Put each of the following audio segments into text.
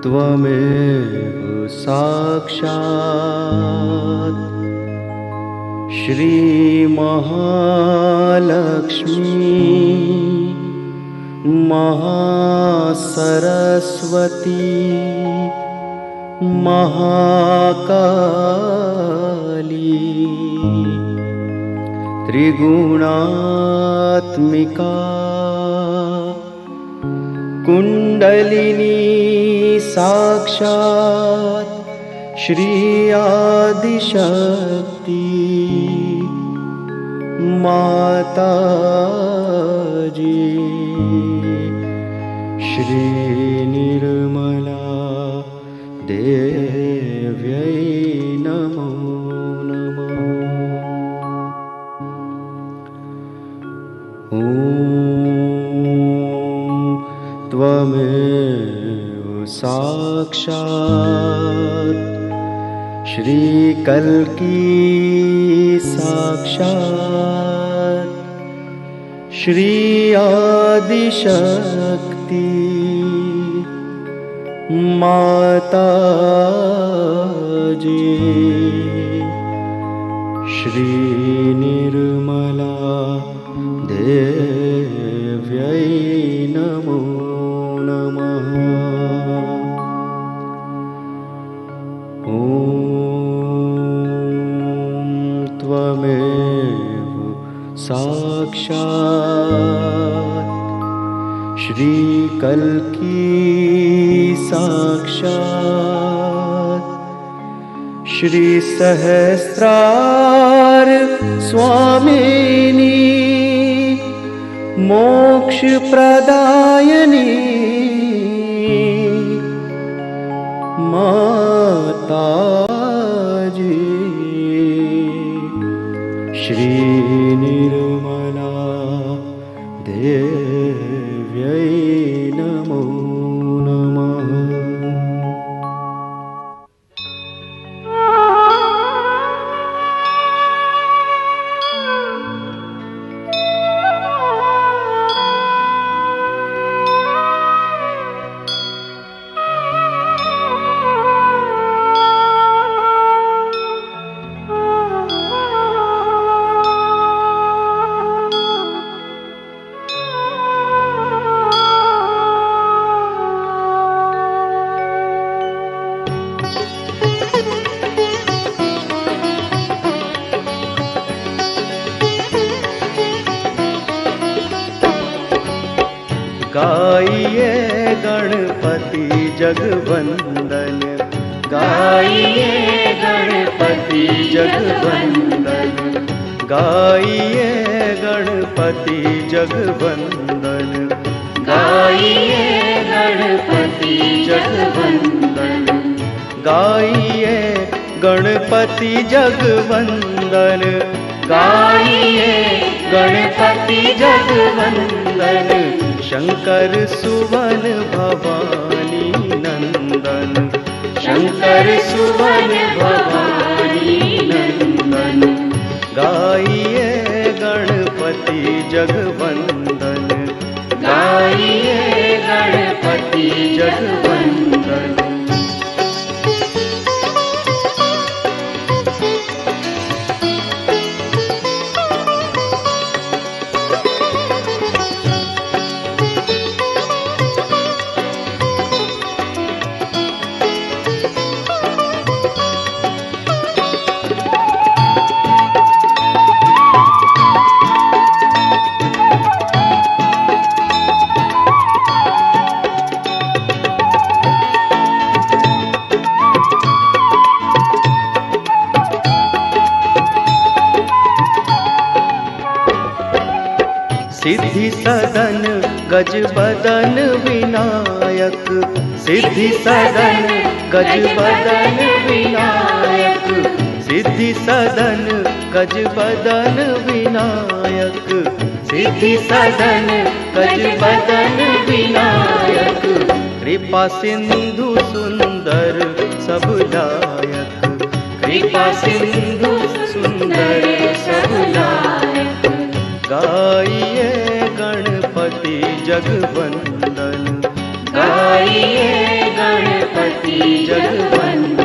त्वमेव साक्षात् श्री महालक्ष्मी महासरस्वती महाकाली त्रिगुणात्मिका कुंडलिनी साक्षात् श्री आदिशक्ति माताजी श्री निर्मला देव्यै नमो नमः। त्वमेव साक्षात् श्री कल्की साक्षात् श्री आदिशक्ति माताजी श्री निर्मला देव्यै नमो नमः। त्वमेव साक्षात् श्री कल्की साक्षात् श्री सहस्रार स्वामिनी मोक्ष प्रदायिनी माताजी श्री निर्मला देव्यै नमो नमः। गाइए गणपति जगवंदन, गाइए गणपति जगवंदन, गाइए गणपति जगवंदन, गाइए गणपति जगवंदन, गाइए गणपति जगवंदन, गाइए गणपति जगवंदन, शंकर सुवन भवानी नंदन, शंकर सुवन भवानी नंदन, गाइए गणपति जगवंदन, गाइए गणपति जगवंदन। सिद्धि सदन गज बदन विनायक, सिद्धि सदन गज बदन विनायक, सिद्धि सदन गज बदन विनायक, सिद्धि सदन गज बदन विनायक, कृपा सिंधु सुंदर सब लायक, कृपा सिंधु सुंदर सब लायक। गाइए गणपति जगवंदन, गाइए गणपति जगवंदन।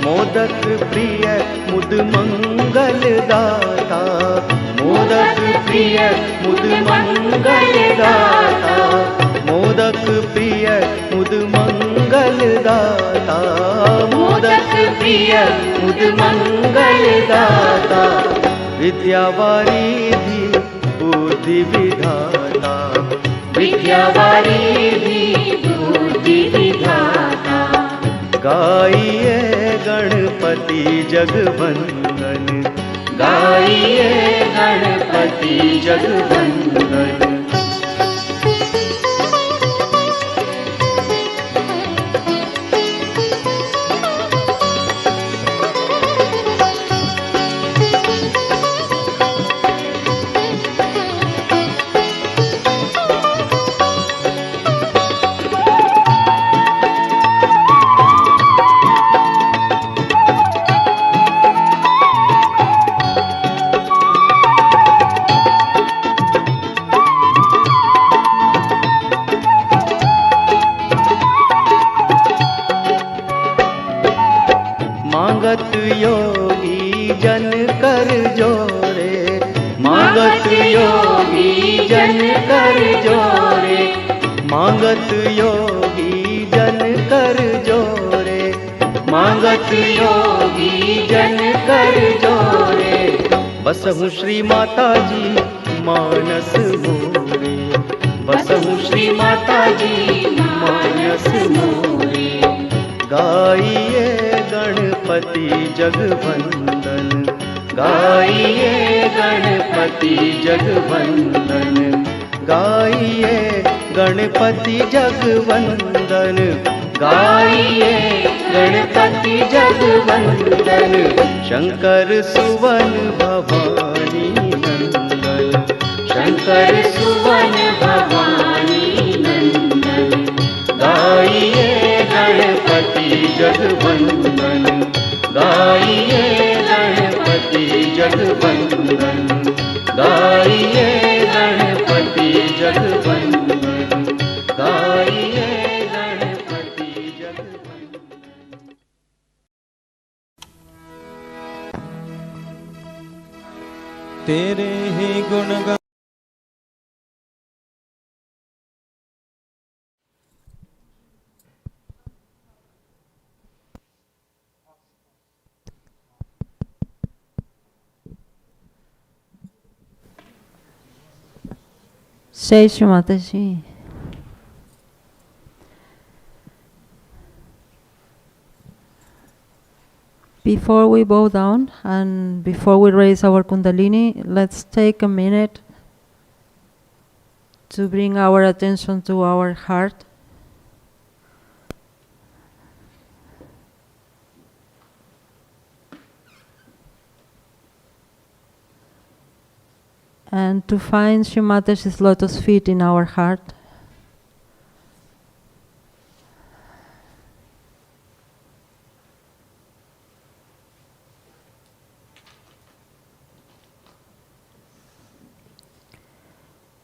मोदक प्रिय मुद मंगल दाता, मोदक प्रिय मुद मंगल दाता, मोदक प्रिय मुद मंगल दाता, मोदक प्रिय मुद मंगल दाता। विद्या वारिधि बुद्धि विधाता, विद्या वारिधि बुद्धि विधाता। गाइए गणपति जगवंदन, गाइए गणपति जगवंदन। मांगत योगी जन कर जोरे, मांगत योगी जन कर जोरे, मांगत योगी जन कर जोरे, मांगत योगी जन कर जोरे। बसहु श्री माता जी मानस मोरे, बसहु श्री माता जी मानस मोरे। गाइए गणपति जगवंदन, गाइए गणपति जगवंदन, गाइए गणपति जगवंदन, गाइए गणपति जगवंदन। शंकर सुवन भवानी नंदन, शंकर सुवन भवानी नंदन। गाइए गणपति जगवंदन, गाइए गणपति जगवंदन, गाइए गणपति जगवंदन, गाइए गणपति जगवंदन। तेरे ही गुणगान Shree Mataji. Before we bow down and before we raise our Kundalini, let's take a minute to bring our attention to our heart. And to find Shree Mataji's lotus feet in our heart.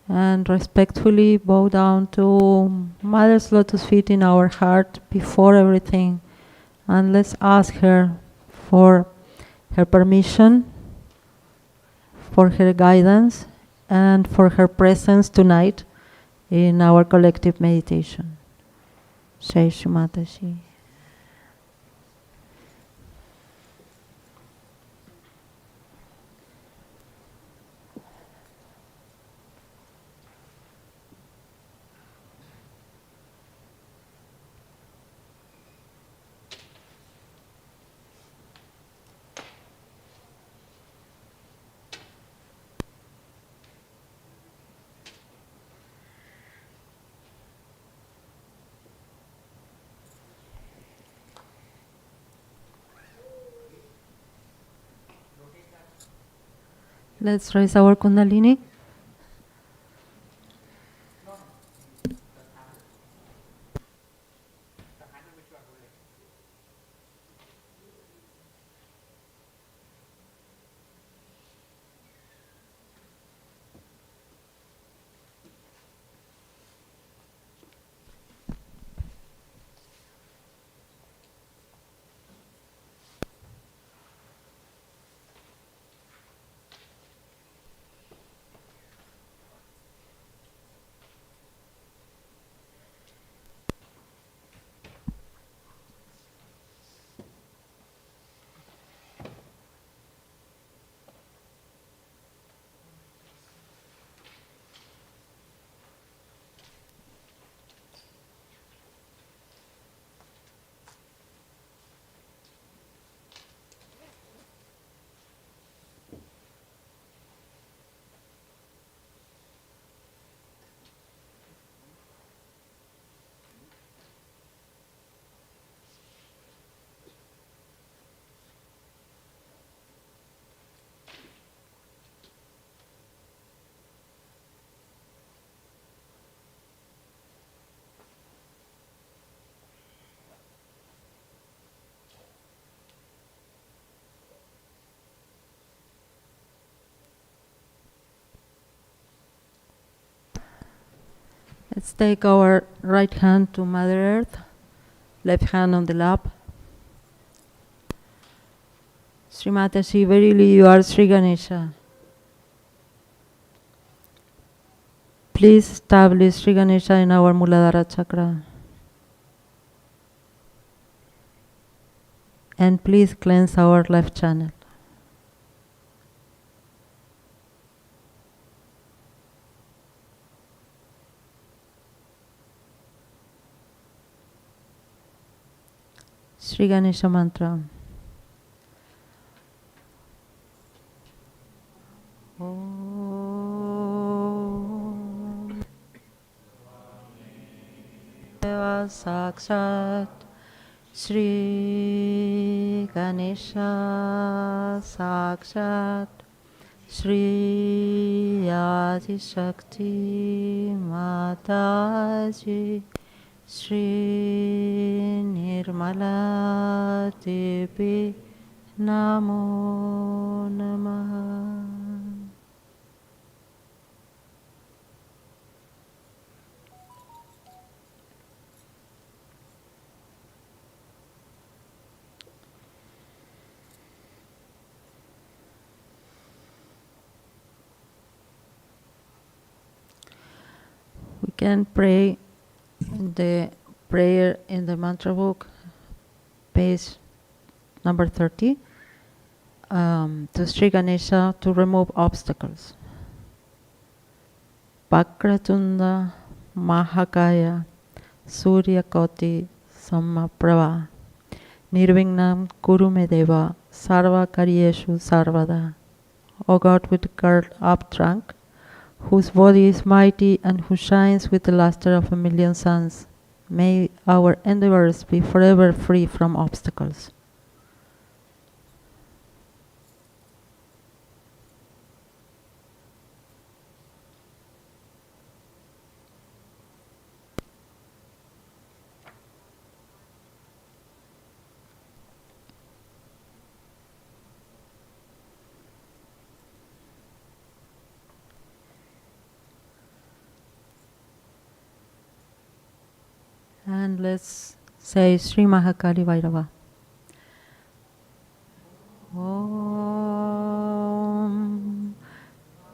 And respectfully bow down to Mother's lotus feet in our heart before everything. And let's ask her for her permission, for her guidance, and for her presence tonight in our collective meditation. Shree Mataji. Let's raise our Kundalini. Let's take our right hand to Mother Earth, left hand on the lap. Shree Mataji, verily you are Sri Ganesha. Please establish Sri Ganesha in our Muladhara chakra. And please cleanse our left channel. Sri Ganesha mantra. Om Deva Sakshat Sri Ganesha Sakshat Sri Adi Shakti Mataji Sri Nirmala Devi Namo Namaha. We can pray the prayer in the mantra book, page number 30, to Sri Ganesha to remove obstacles. Vakratunda Mahakaya Surya Koti Sammaprava Nirvignam Kurumedeva Sarva Karyeshu Sarvada. O God with curled up trunk, whose body is mighty and who shines with the luster of a million suns, may our endeavors be forever free from obstacles. And let's say Sri Mahakali Vairava. Om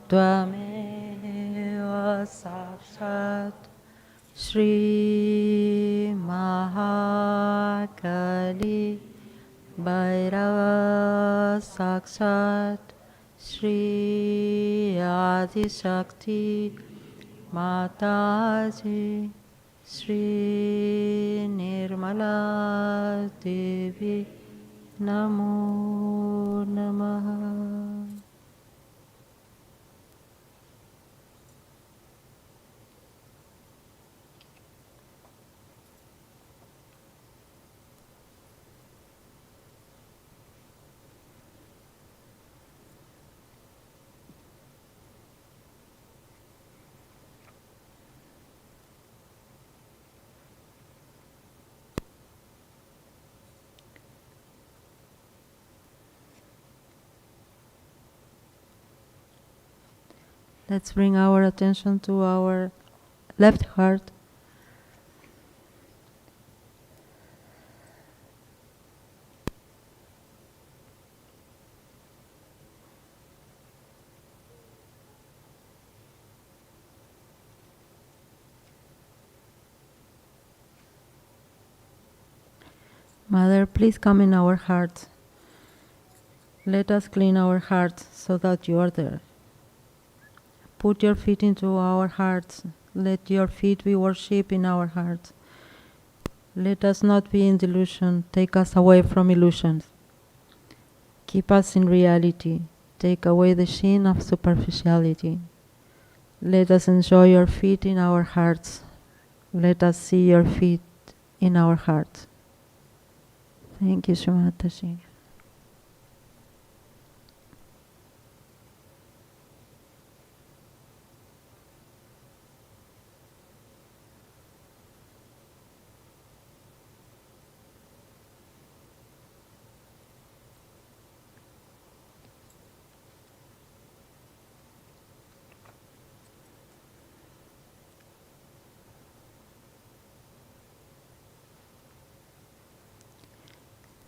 Tvameva Sakshat Sri Mahakali Vairava Sakshat Sri Adi Shakti Mataji Sri Nirmala Devi Namo Namaha. Let's bring our attention to our left heart. Mother, please come in our hearts. Let us clean our hearts so that you are there. Put your feet into our hearts. Let your feet be worship in our hearts. Let us not be in delusion. Take us away from illusions. Keep us in reality. Take away the sin of superficiality. Let us enjoy your feet in our hearts. Let us see your feet in our hearts. Thank you, Shree Mataji.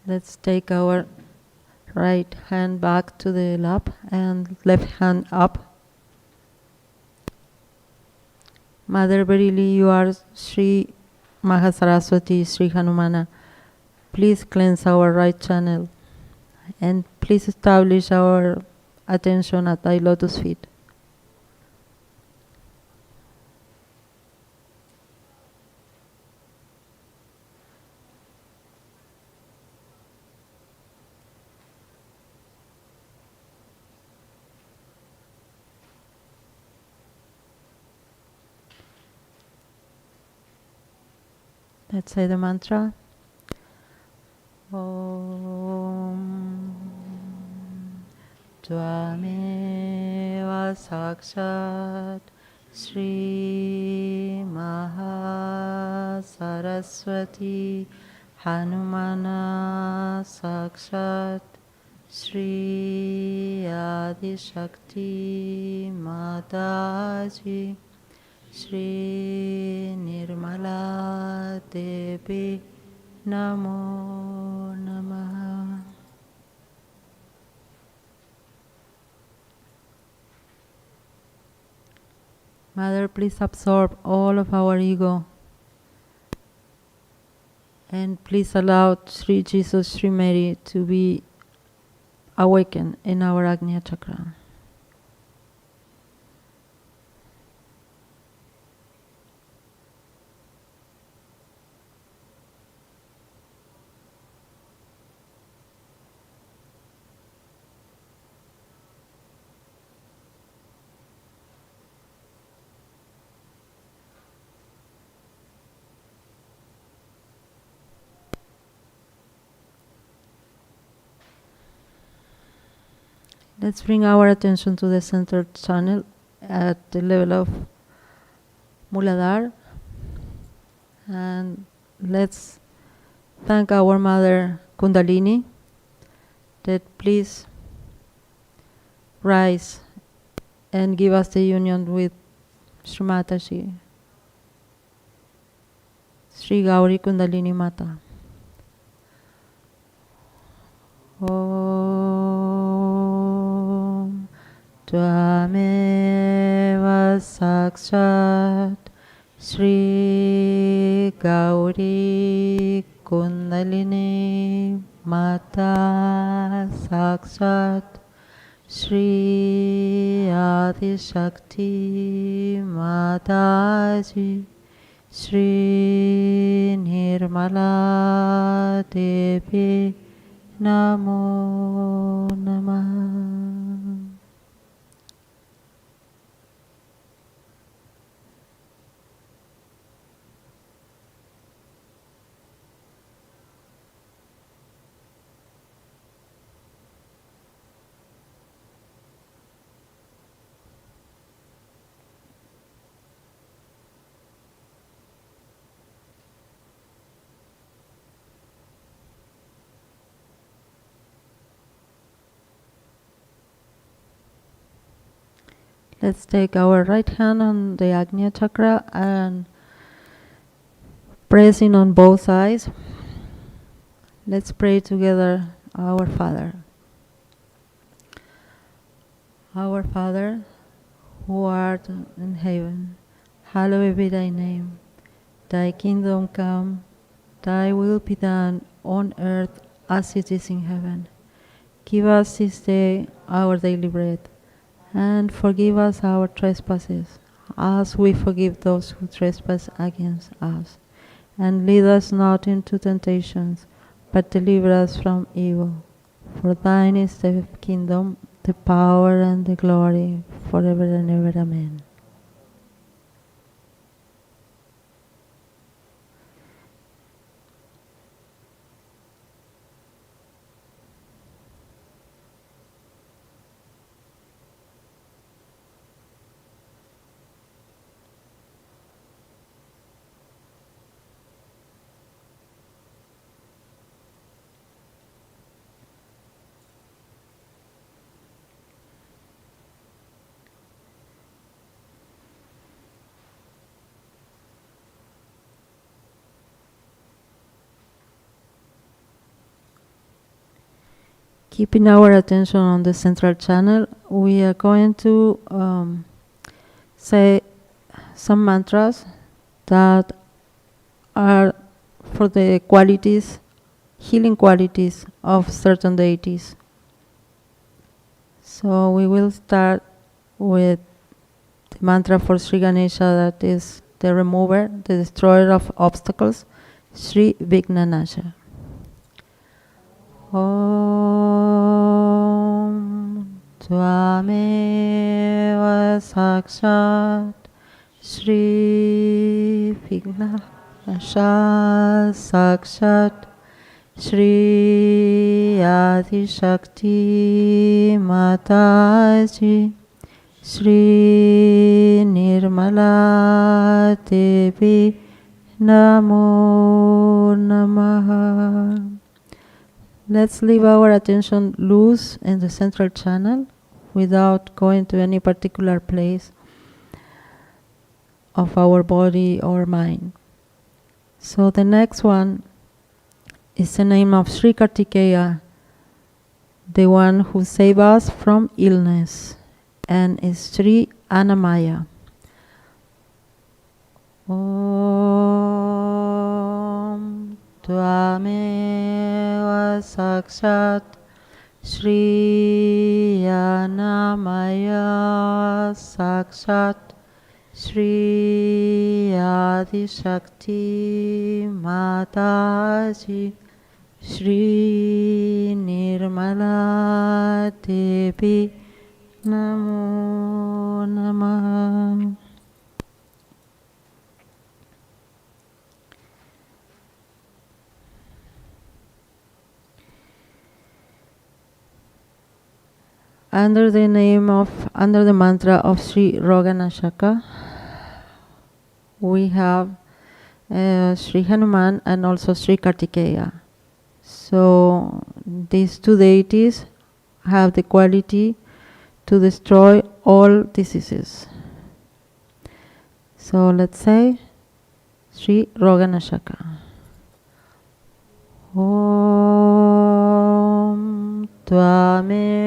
Let's take our right hand back to the lap and left hand up. Mother, verily you are Sri Mahasaraswati, Sri Hanumana. Please cleanse our right channel and please establish our attention at thy lotus feet. Let's say the mantra. Om Tvameva Sakshat Sri Mahasaraswati Hanumana Sakshat Sri Adi Shakti Mataji Shree Nirmala Devi Namo Namaha. Mother, please absorb all of our ego and please allow Sri Jesus, Sri Mary to be awakened in our Agnya Chakra. Let's bring our attention to the centered channel at the level of Muladhara, and let's thank our mother Kundalini that please rise and give us the union with Shree Mataji, Sri Gauri Kundalini Mata. Om Tvameva Sakshat Sri Gauri Kundalini Mata Sakshat Sri Adi Shakti Mataji Sri Nirmala Devi Namo Namaha. Let's take our right hand on the Agnya chakra and pressing on both sides. Let's pray together, our Father. Our Father, who art in heaven, hallowed be thy name. Thy kingdom come, thy will be done on earth as it is in heaven. Give us this day our daily bread, and forgive us our trespasses, as we forgive those who trespass against us. And lead us not into temptations, but deliver us from evil. For thine is the kingdom, the power, and the glory, forever and ever. Amen. Keeping our attention on the central channel, we are going to say some mantras that are for the qualities, healing qualities of certain deities. So we will start with the mantra for Sri Ganesha, that is the remover, the destroyer of obstacles, Sri Vignanasha. Om Tvameva Sakshat Sri Vignanasha Sakshat Sri Adi Shakti Mataji Sri Nirmala Devi Namo Namaha. Let's leave our attention loose in the central channel without going to any particular place of our body or mind. So the next one is the name of Sri Kartikeya, the one who saved us from illness, and is Sri Annamaya. Om Tvameva Sakshat Sri Annamaya Sakshat Sri Adi Shakti Mataji Sri Nirmala Devi Namo Namaha. Under the mantra of Sri Roganashaka, we have Sri Hanuman and also Sri Kartikeya. So these two deities have the quality to destroy all diseases. So let's say Sri Roganashaka. Om Tvameva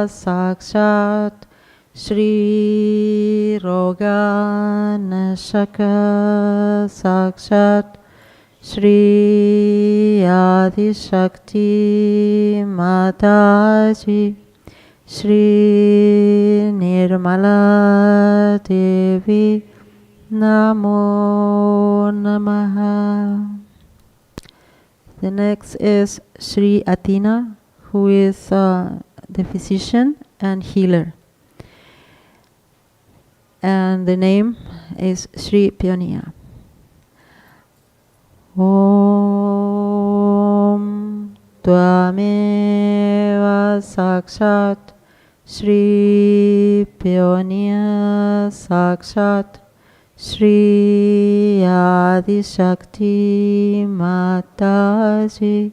Sakshat Sri Roganashaka Sakshat Sri Adi Shakti Mataji Sri Nirmala Devi Namo Namaha. The next is Sri Athena, who is the physician and healer. And the name is Sri Peonia. Om Tvameva Sakshat Sri Peonia Sakshat Sri Adi Shakti Mataji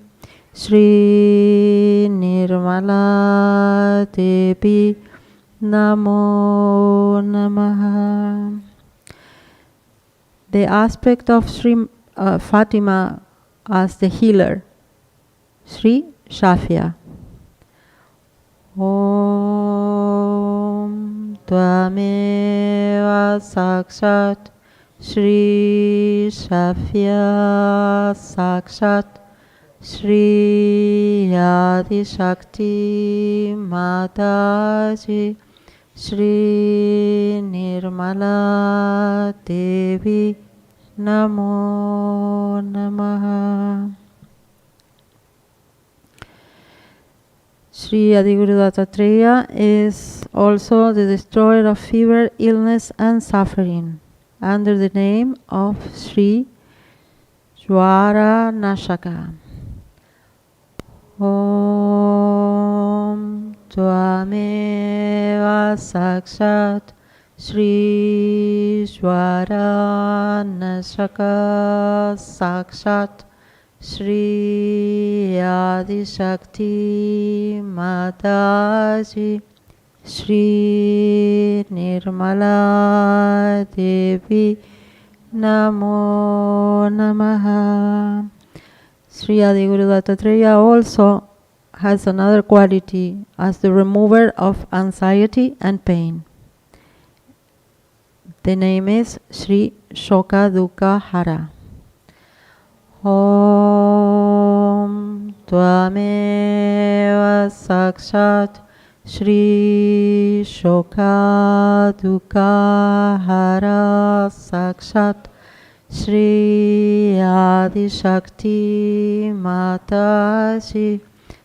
Sri Nirmala Devi Namo Namaha. The aspect of Sri Fatima as the healer, Sri Shafia. Om Tvameva Sakshat Sri Shafia Sakshat Sri Adi Shakti Mataji Sri Nirmala Devi Namo Namaha. Sri Adiguru Dattatreya is also the destroyer of fever, illness and suffering under the name of Sri Jwara Nashaka. Om Tvameva Sakshat Sri Jwara Nashaka Sakshat Sri Adi Shakti Mataji Sri Nirmala Devi Namo Namaha. Sri Adiguru Dattatreya also has another quality as the remover of anxiety and pain. The name is Sri Shoka Dukkha Hara. Om Tvameva Sakshat Sri Shoka Dukkha Hara Sakshat Sri Adi Shakti Mataji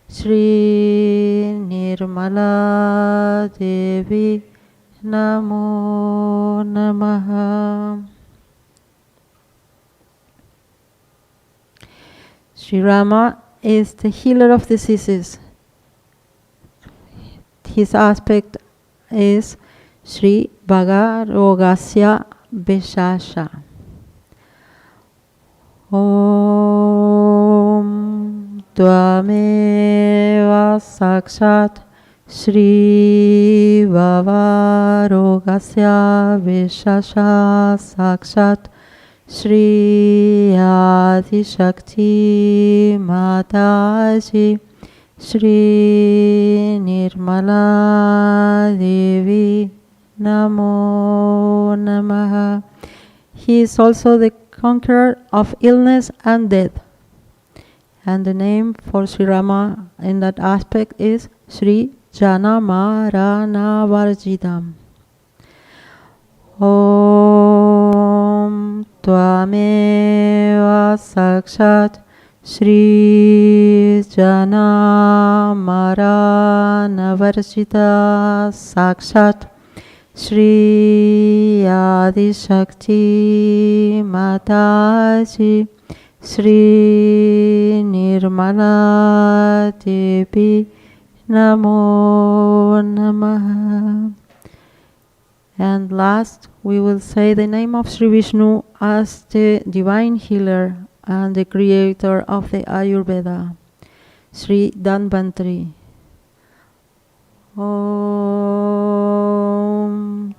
Sri Nirmala Devi Namo Namaha. Sri Rama is the healer of diseases. His aspect is Sri Bhagarogasya Vishasha. Om Tvameva Sakshat Sri Bhavarogasya Vishasha Sakshat Sri Adi Shakti Mataji Sri Nirmala Devi Namo Namaha. He is also the conqueror of illness and death. And the name for Sri Rama in that aspect is Sri Janamarana Varjidam. Om Tvameva Sakshat Sri Janamarana Varjita Sakshat Sri Adi Shakti Mataji Sri Nirmala Devi Namo Namaha. And last, we will say the name of Sri Vishnu as the divine healer and the creator of the Ayurveda, Sri Dhanvantari. Om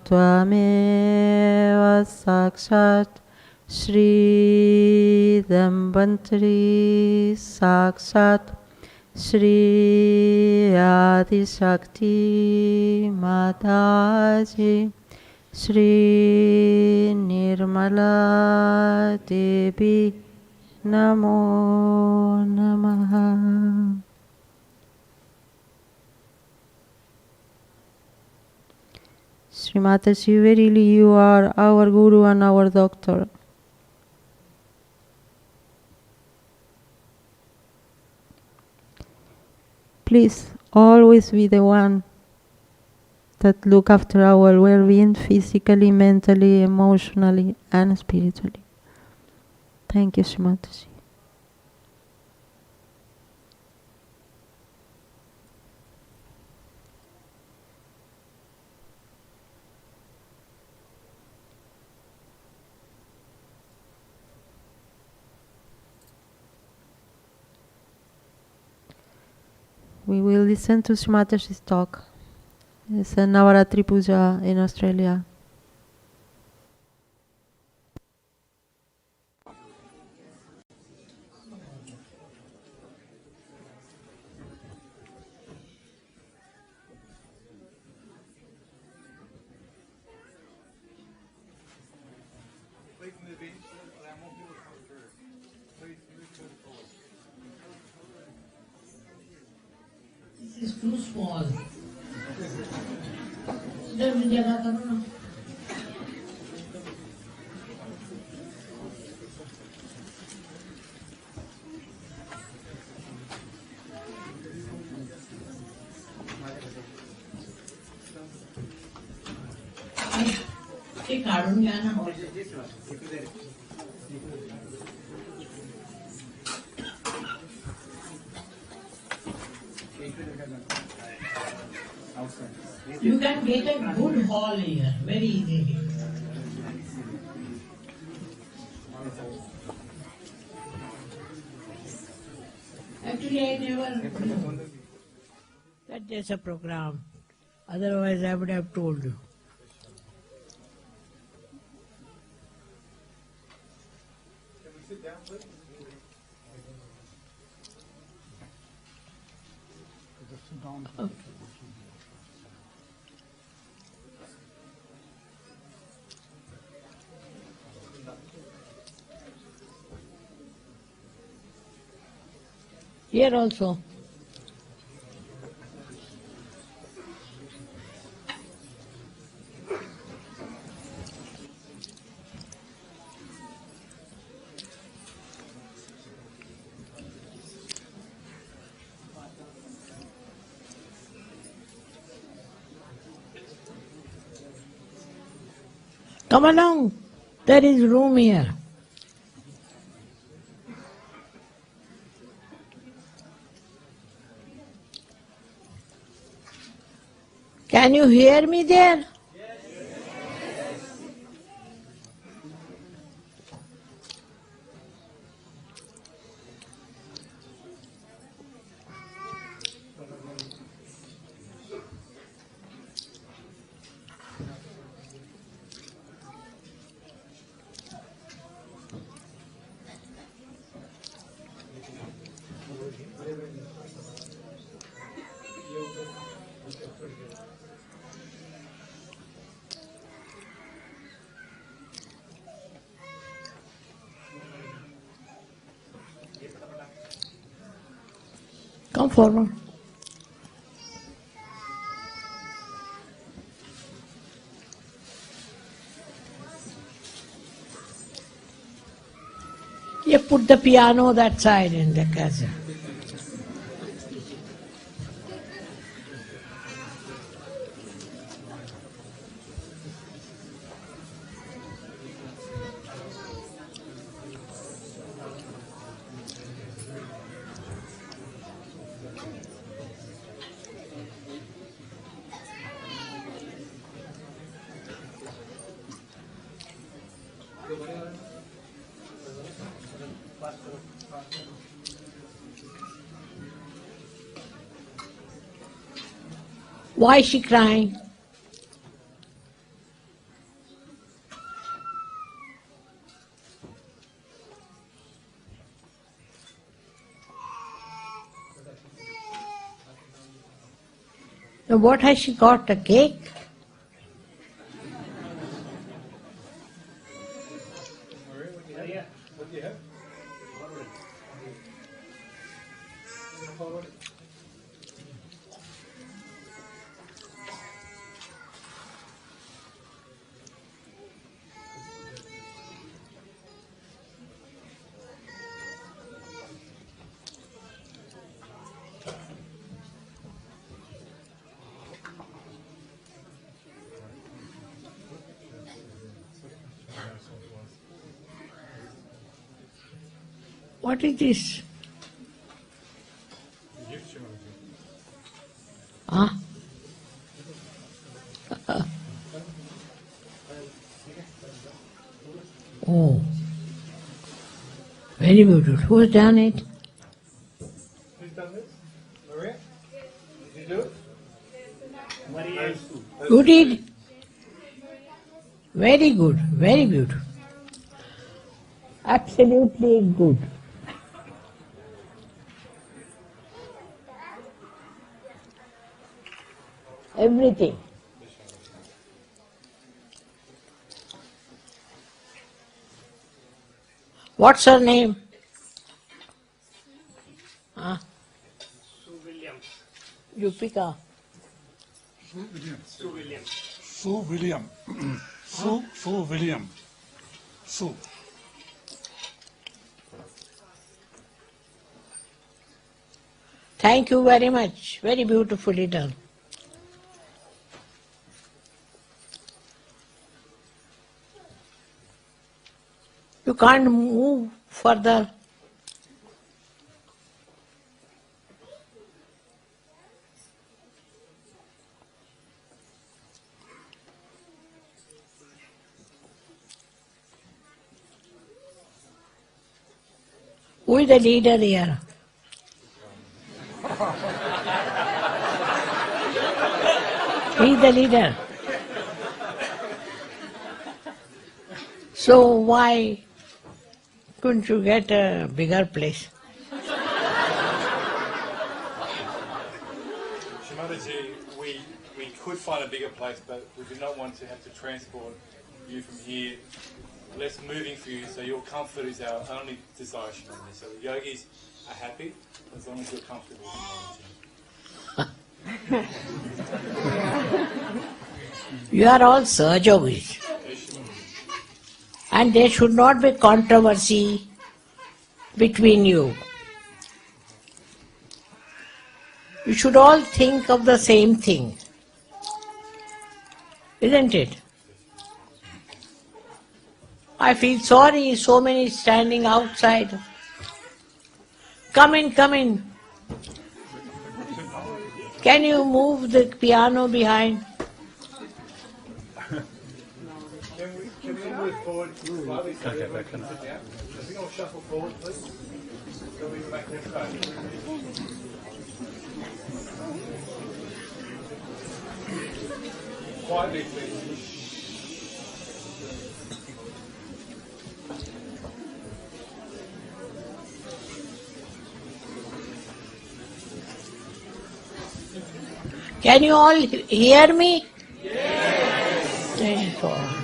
Tvameva Sakshat Sri Dhanvantari Sakshat Sri Adi Shakti Mataji Sri Nirmala Devi Namo Namaha. Shree Mataji, verily you are our Guru and our doctor. Please always be the one that look after our well-being physically, mentally, emotionally, and spiritually. Thank you, Shree Mataji. We will listen to Shree Mataji's talk It's a Navaratri Puja in Australia. This is too small. इधर भी जगह करो ना. ते काढून घ्या ना. You can get a good hall here very easily. Actually, I never knew that there's a program. Otherwise, I would have told you. Okay. Here also. Come along, there is room here. Can you hear me there? Come forward. You put the piano that side in the casa. Why is she crying? Now what has she got? A cake? What is this? Huh? Oh, very beautiful. Who has done it? Who's done this? Maria? Did you do it? You did? Very good, very good. Absolutely good. Everything. What's her name? Huh? Yupika. Sue William. Sue William. Sue. Thank you very much. Very beautifully done. You can't move further. Who is the leader here? He is the leader. So why couldn't you get a bigger place? Shree Mataji, we could find a bigger place, but we do not want to have to transport you from here. Less moving for you, so your comfort is our only desire, Shree Mataji. So the yogis are happy as long as you're comfortable. You are all Sahajayogis. And there should not be controversy between you. You should all think of the same thing. Isn't it? I feel sorry, so many standing outside. Come in, come in. Can you move the piano behind? Can we move forward slightly so everyone can sit down? Can we all shuffle forward, please? So we go back this way. Quietly, please. Can you all hear me? Yes. Thank God.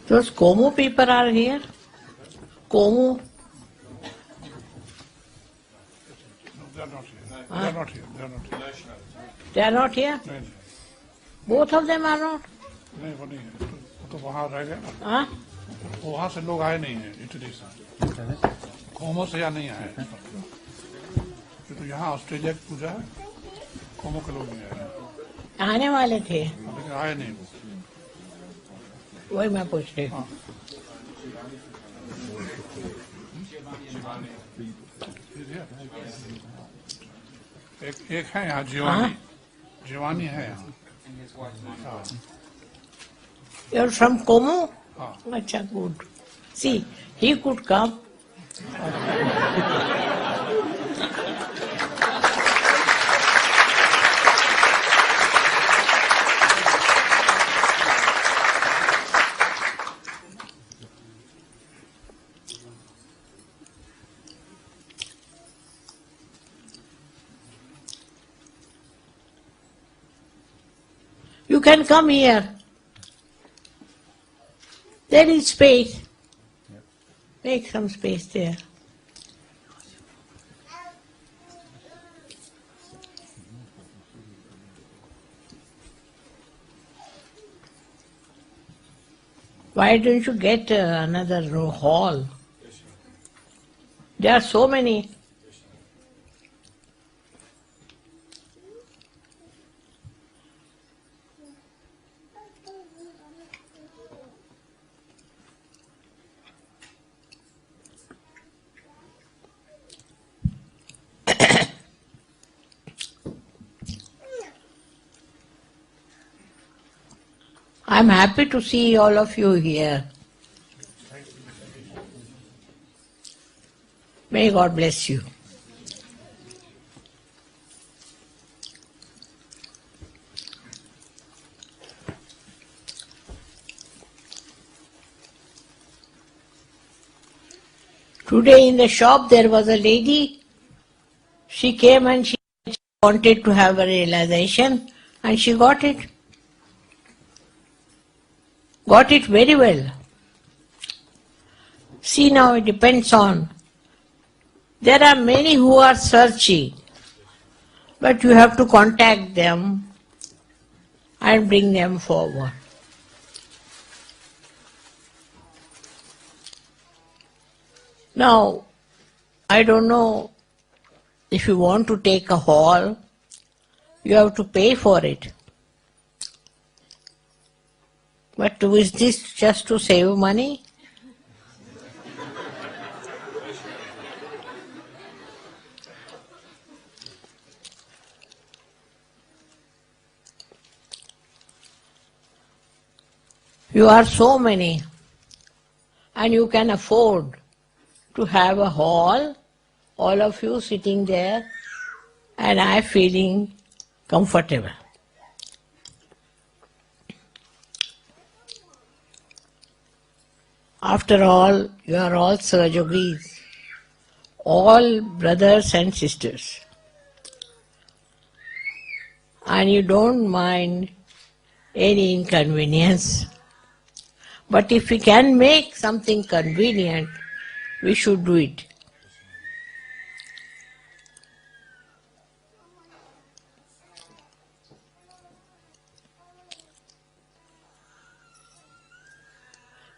Those Como people are here? Como? They are not here. They are not here. They are not here. They are not here? नहीं, नहीं, Both of them are not? नहीं, वो नहीं है। वो तो वहाँ रह गए ना। Huh? वहाँ से लोग आए नहीं हैं इटली से। कोमो से यहाँ नहीं आए। ये तो यहाँ ऑस्ट्रेलिया की पूजा है। कोमो के लोग नहीं आए हैं। आने वाले थे, लेकिन आए नहीं वो। वही मैं पूछ रही हूँ। एक है यहाँ जीवानी, जीवानी है यहाँ। You're from Como? हाँ। Acha, good. See, he could come. You can come here. There is space. Make some space there. Why don't you get another hall? There are so many. I'm happy to see all of you here. May God bless you. Today in the shop there was a lady. She came and she wanted to have a realization and she got it. Got it very well. See, now it depends on. There are many who are searching, but you have to contact them and bring them forward. Now, I don't know, if you want to take a hall, you have to pay for it. But is this just to save money? You are so many, and you can afford to have a hall, all of you sitting there, and I feeling comfortable. After all, you are all Sahajogis, all brothers and sisters, and you don't mind any inconvenience. But if we can make something convenient, we should do it.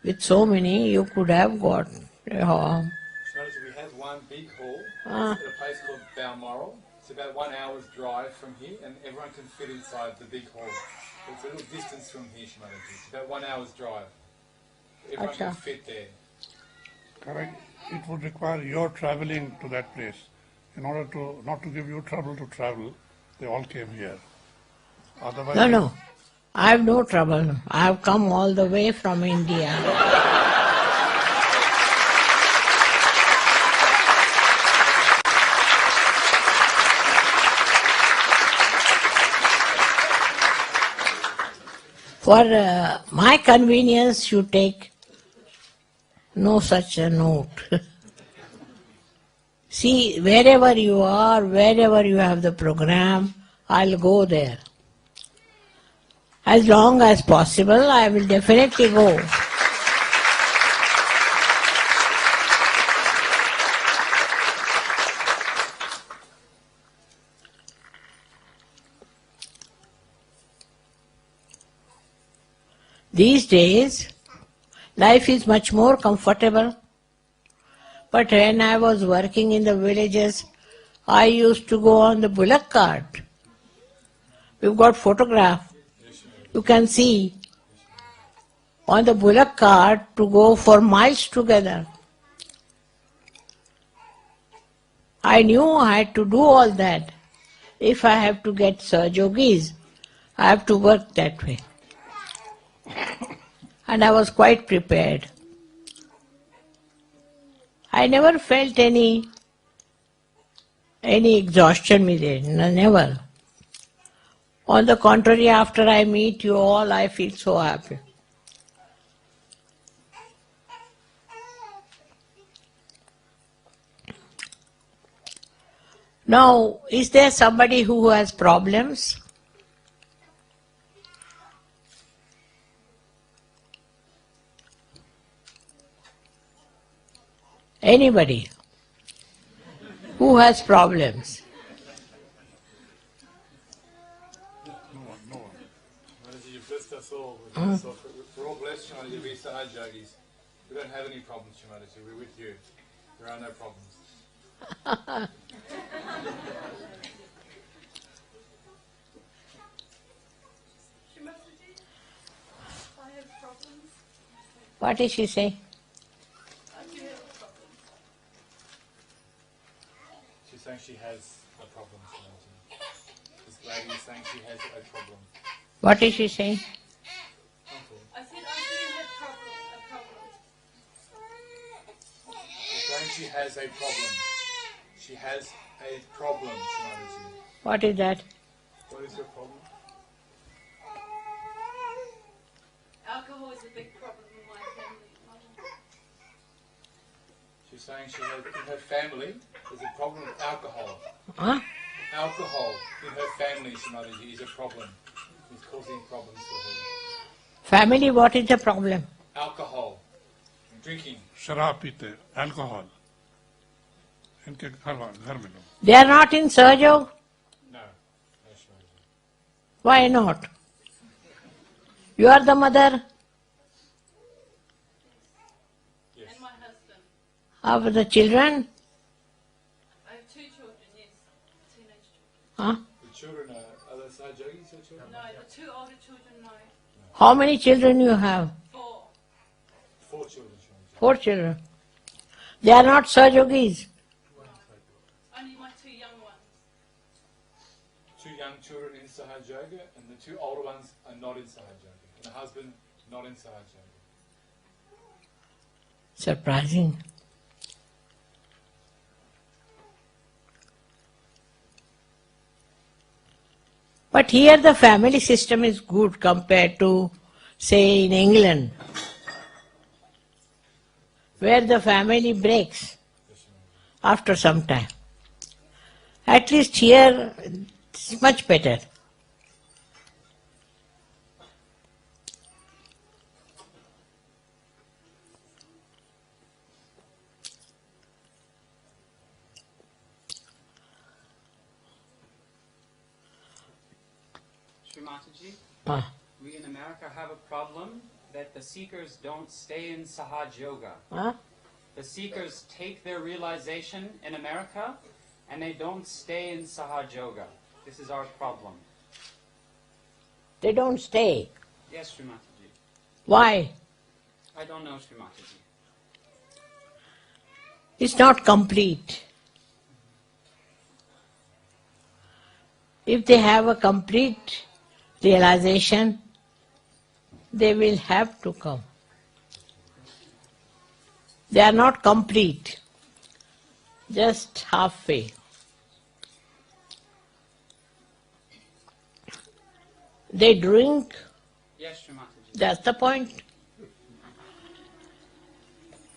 With so many, you could have got a home. We have one big hall at a place called Balmoral. It's about 1 hour's drive from here, and everyone can fit inside the big hall. It's a little distance from here, Shimataji. It's about 1 hour's drive. Everyone can fit there. Correct. It would require your traveling to that place. In order to not to give you trouble to travel, they all came here. Otherwise, No. I have no trouble. I have come all the way from India. For my convenience, you take no such a note. See, wherever you are, wherever you have the program, I'll go there. As long as possible, I will definitely go. These days, life is much more comfortable. But when I was working in the villages, I used to go on the bullock cart. We've got photograph. You can see on the bullock cart to go for miles together. I knew I had to do all that. If I have to get Sahajogis, I have to work that way. And I was quite prepared. I never felt any exhaustion with it, never. On the contrary, after I meet you all, I feel so happy. Now, is there somebody who has problems? Anybody who has problems? no one. Shimataji, you've blessed us all. We're all blessed, Shimataji, to be Sahajogis. We don't have any problems, Shimataji. We're with you. There are no problems. What is she saying? She's saying she has a problem, Shimataji. This lady is saying she has a problem. What is she saying? Uncle. she has a problem. She has a problem, Shree Mataji. What is that? What is your problem? Alcohol is a big problem in my family. She's saying she has, in her family, there's a problem with alcohol. Huh? Alcohol in her family, Shree Mataji, is a problem. It's causing problems for her. Family, what is the problem? Alcohol, drinking. शराब पीते, alcohol इनके घर में लोग They are not in Sahajog? No. No, Shree Mataji. Why not? You are the mother Yes. And my husband. of the children? I have 2 children, yes. Teenage children. Huh? The children are they Sahajogis, your children? No, the 2 older children, no. How many children you have? 4. 4 children, Shree Mataji. 4 children. They are not Sahajogis. Only my 2 young ones. 2 young children in Sahajayoga, and the 2 older ones are not in Sahajayoga. And the husband not in Sahajayoga. Surprising. But here the family system is good compared to, say, in England, where the family breaks after some time. At least here it's much better. Shree Mataji, Ah, we in America have a problem that the seekers don't stay in Sahajayoga. ah. The seekers take their realization in America and they don't stay in Sahajayoga. This is our problem. They don't stay. Yes, Shree Mataji. Why? I don't know, Shree Mataji. It's not complete. If they have a complete realization, they will have to come. They are not complete, just halfway. They drink, Yes, Shree Mataji. that's the point.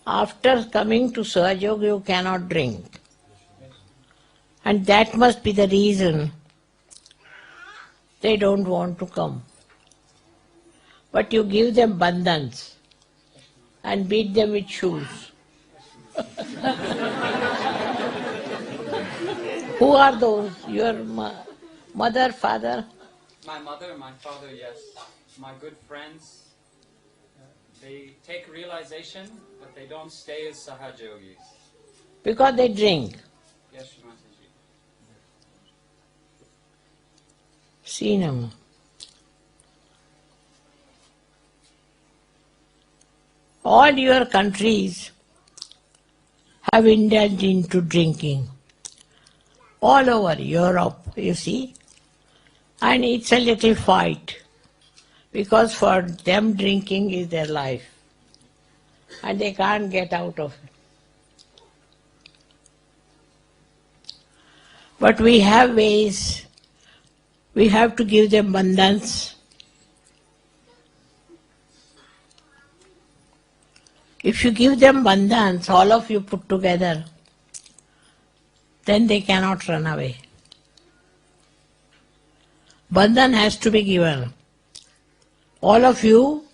After coming to Sahajayoga, you cannot drink. And that must be the reason they don't want to come. But you give them bandhans and beat them with shoes. Who are those? Your mother, father? My mother, my father, yes. My good friends, they take realization, but they don't stay as Sahajogis. Because they drink. Yes, Shree Mataji. Sinam. All your countries have indulged into drinking. All over Europe, you see. And it's a little fight. Because for them drinking is their life. And they can't get out of it. But we have ways. We have to give them bandhans. If you give them bandhans, all of you put together, then they cannot run away. Bandhan has to be given. All of you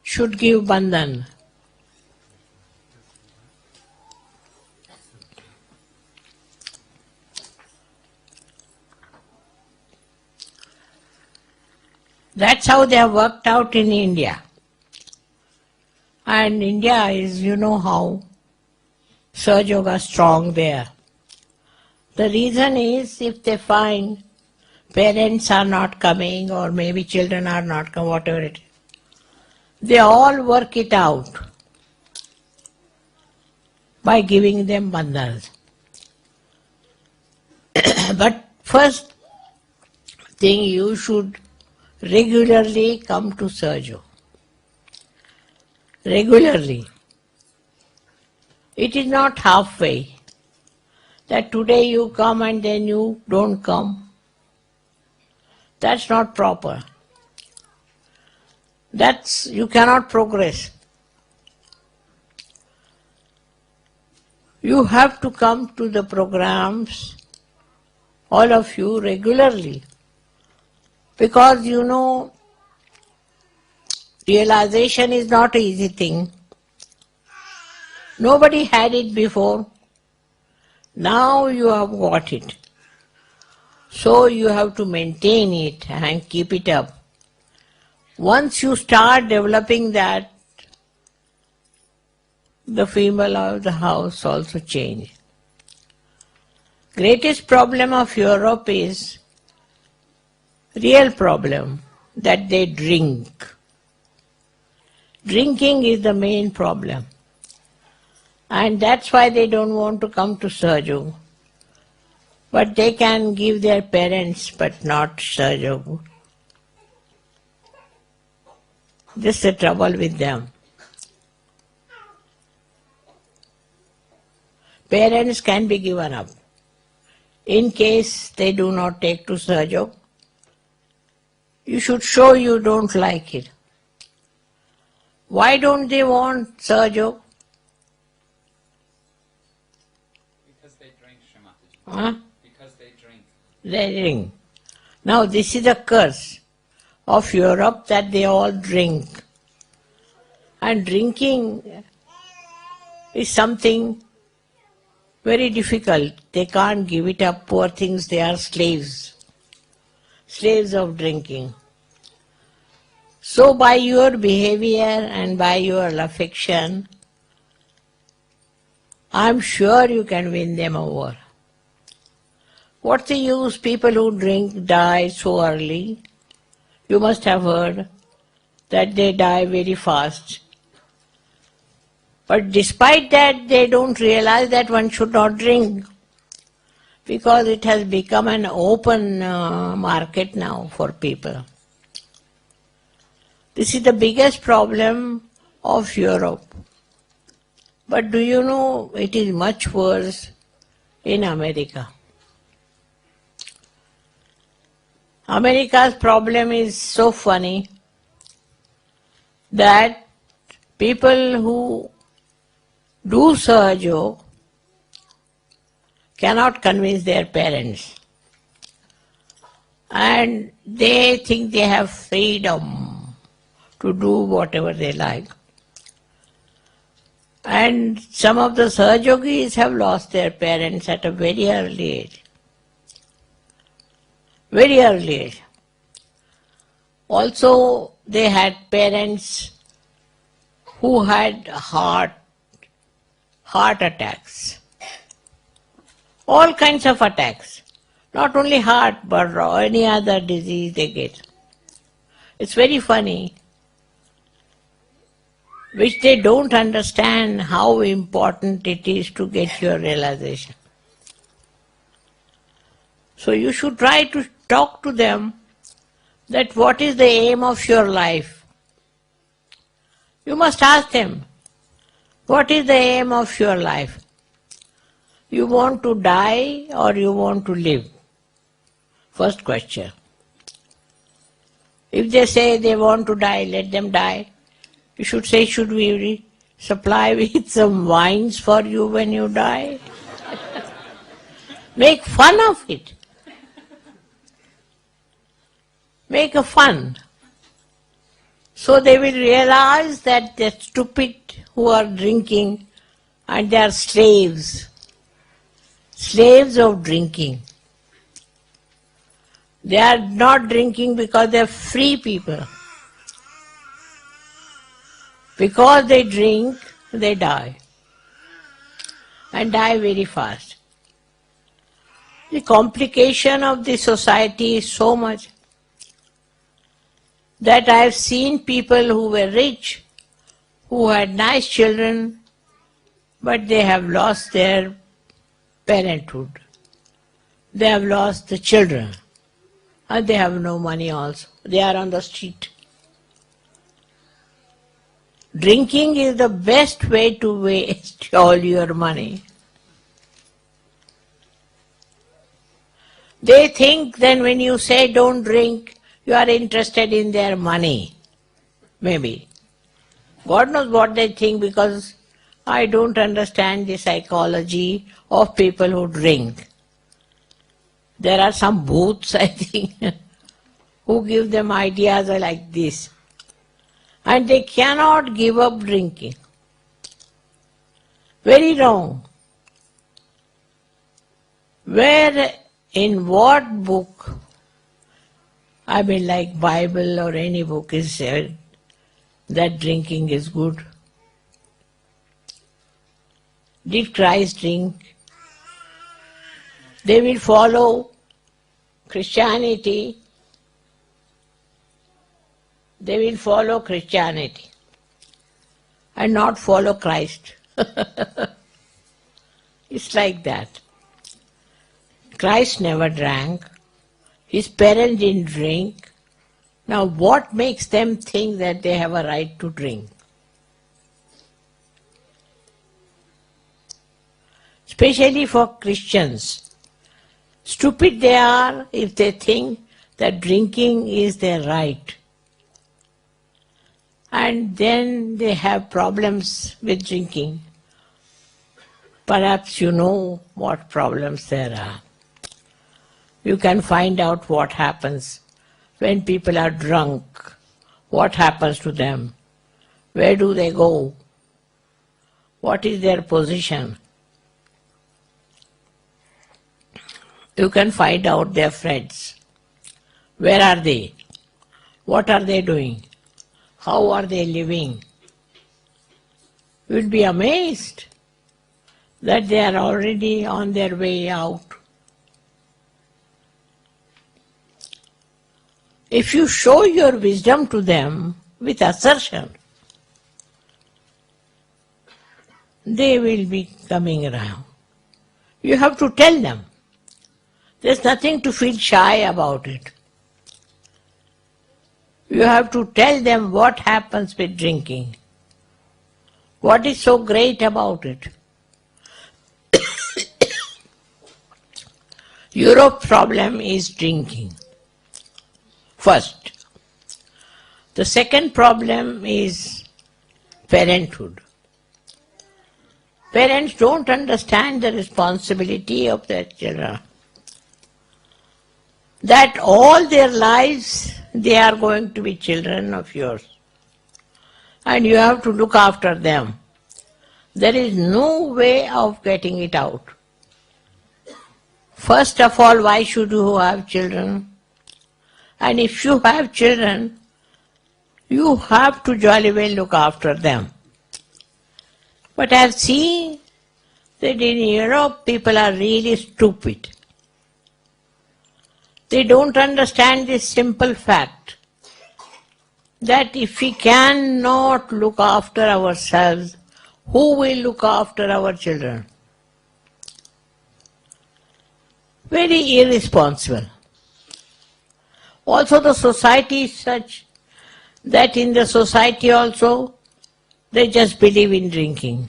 should give bandhan. That's how they have worked out in India. And India is, you know how, Sahajayoga strong there. The reason is if they find parents are not coming or maybe children are not coming, whatever it is, they all work it out by giving them bandhans. But first thing, you should regularly come to Sahajayoga. Regularly. It is not halfway, that today you come and then you don't come. That's not proper. You cannot progress. You have to come to the programs, all of you, regularly. Because realization is not an easy thing. Nobody had it before. Now you have got it. So you have to maintain it and keep it up. Once you start developing that, the female of the house also change. Greatest problem of Europe is real problem, that they drink. Drinking is the main problem. And that's why they don't want to come to Sahajayoga. But they can give their parents, but not Sahajayoga. This is the trouble with them. Parents can be given up. In case they do not take to Sahajayoga, you should show you don't like it. Why don't they want Sahajayoga? Because they drink, Shree Mataji. Huh? Because they drink. They drink. Now this is a curse of Europe, that they all drink. And drinking is something very difficult. They can't give it up. Poor things, they are slaves. Slaves of drinking. So by your behavior and by your affection, I'm sure you can win them over. What's the use? People who drink die so early. You must have heard that they die very fast. But despite that, they don't realize that one should not drink, because it has become an open market now for people. This is the biggest problem of Europe. But do you know, it is much worse in America. America's problem is so funny that people who do Sahajayoga cannot convince their parents. And they think they have freedom to do whatever they like. And some of the Sahajogis have lost their parents at a very early age. Very early age. Also, they had parents who had heart attacks. All kinds of attacks. Not only heart, but any other disease they get. It's very funny, which they don't understand how important it is to get your realization. So you should try to talk to them that what is the aim of your life. You must ask them, what is the aim of your life? You want to die or you want to live? First question. If they say they want to die, let them die. You should say, should we supply with some wines for you when you die? Make fun of it. Make a fun. So they will realize that they're stupid who are drinking and they are slaves. Slaves of drinking. They are not drinking because they are free people. Because they drink, they die. And die very fast. The complication of the society is so much that I have seen people who were rich, who had nice children, but they have lost their parenthood. They have lost the children. And they have no money also. They are on the street. Drinking is the best way to waste all your money. They think then when you say don't drink, you are interested in their money. Maybe. God knows what they think, because I don't understand the psychology of people who drink. There are some booths, I think, who give them ideas like this. And they cannot give up drinking. Very wrong. Where, in what book, I mean like Bible or any book, is said that drinking is good? Did Christ drink? They will follow Christianity. They will follow Christianity and not follow Christ. It's like that. Christ never drank. His parents didn't drink. Now what makes them think that they have a right to drink? Especially for Christians. Stupid they are if they think that drinking is their right. And then they have problems with drinking. Perhaps you know what problems there are. You can find out what happens when people are drunk. What happens to them? Where do they go? What is their position? You can find out their friends. Where are they? What are they doing? How are they living? You will be amazed that they are already on their way out. If you show your wisdom to them with assertion, they will be coming around. You have to tell them. There's nothing to feel shy about it. You have to tell them what happens with drinking. What is so great about it? Europe's problem is drinking. First. The second problem is parenthood. Parents don't understand the responsibility of their children. That all their lives they are going to be children of yours. And you have to look after them. There is no way of getting it out. First of all, why should you have children? And if you have children, you have to jolly well look after them. But I have seen that in Europe people are really stupid. They don't understand this simple fact that if we cannot look after ourselves, who will look after our children? Very irresponsible. Also the society is such that in the society also they just believe in drinking.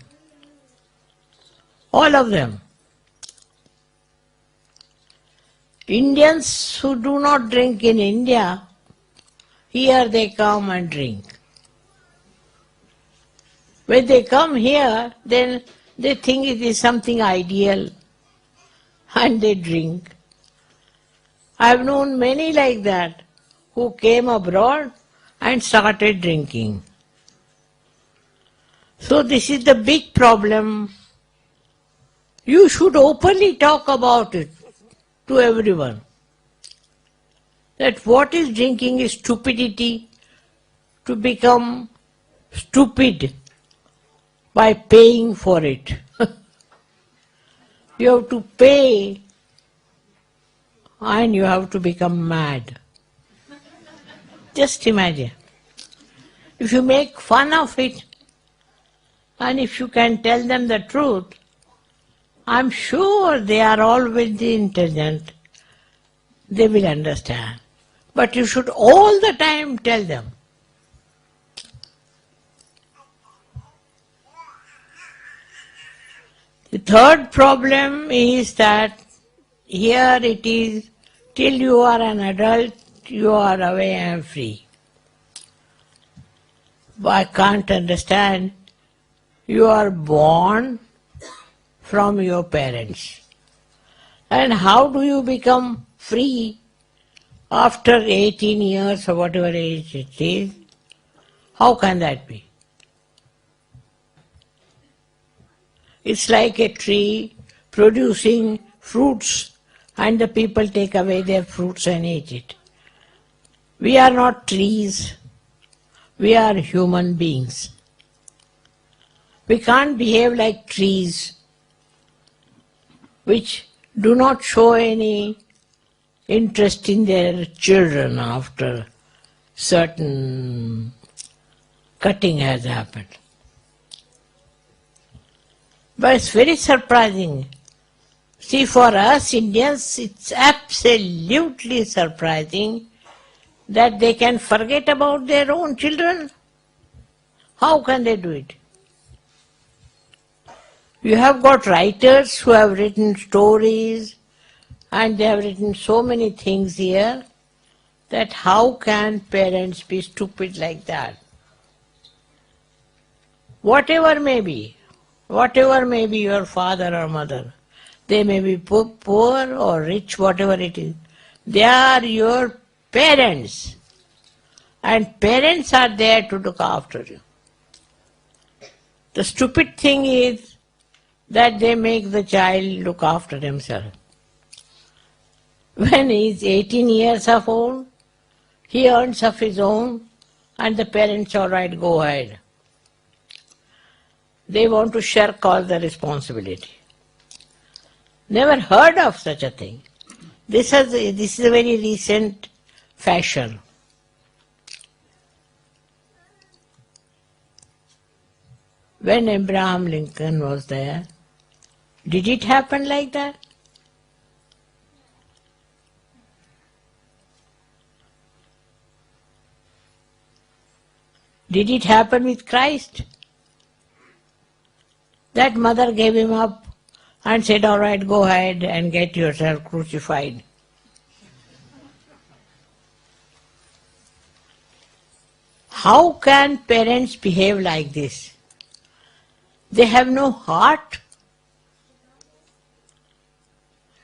All of them. Indians who do not drink in India, here they come and drink. When they come here, then they think it is something ideal and they drink. I have known many like that who came abroad and started drinking. So this is the big problem. You should openly talk about it to everyone. That what is drinking is stupidity, to become stupid by paying for it. You have to pay and you have to become mad. Just imagine. If you make fun of it and if you can tell them the truth, I'm sure they are all very intelligent. They will understand. But you should all the time tell them. The third problem is that here it is, till you are an adult, you are away and free. But I can't understand. You are born from your parents. And how do you become free after 18 years or whatever age it is? How can that be? It's like a tree producing fruits and the people take away their fruits and eat it. We are not trees. We are human beings. We can't behave like trees which do not show any interest in their children after certain cutting has happened. But it's very surprising. See, for us Indians, it's absolutely surprising that they can forget about their own children. How can they do it? You have got writers who have written stories and they have written so many things here that how can parents be stupid like that? Whatever may be your father or mother, they may be poor or rich, whatever it is, they are your parents, and parents are there to look after you. The stupid thing is that they make the child look after himself. When he is 18 years of old, he earns of his own and the parents, all right, go ahead. They want to shirk all the responsibility. Never heard of such a thing. This is a very recent fashion. When Abraham Lincoln was there, did it happen like that? Did it happen with Christ? That mother gave him up and said, all right, go ahead and get yourself crucified. How can parents behave like this? They have no heart,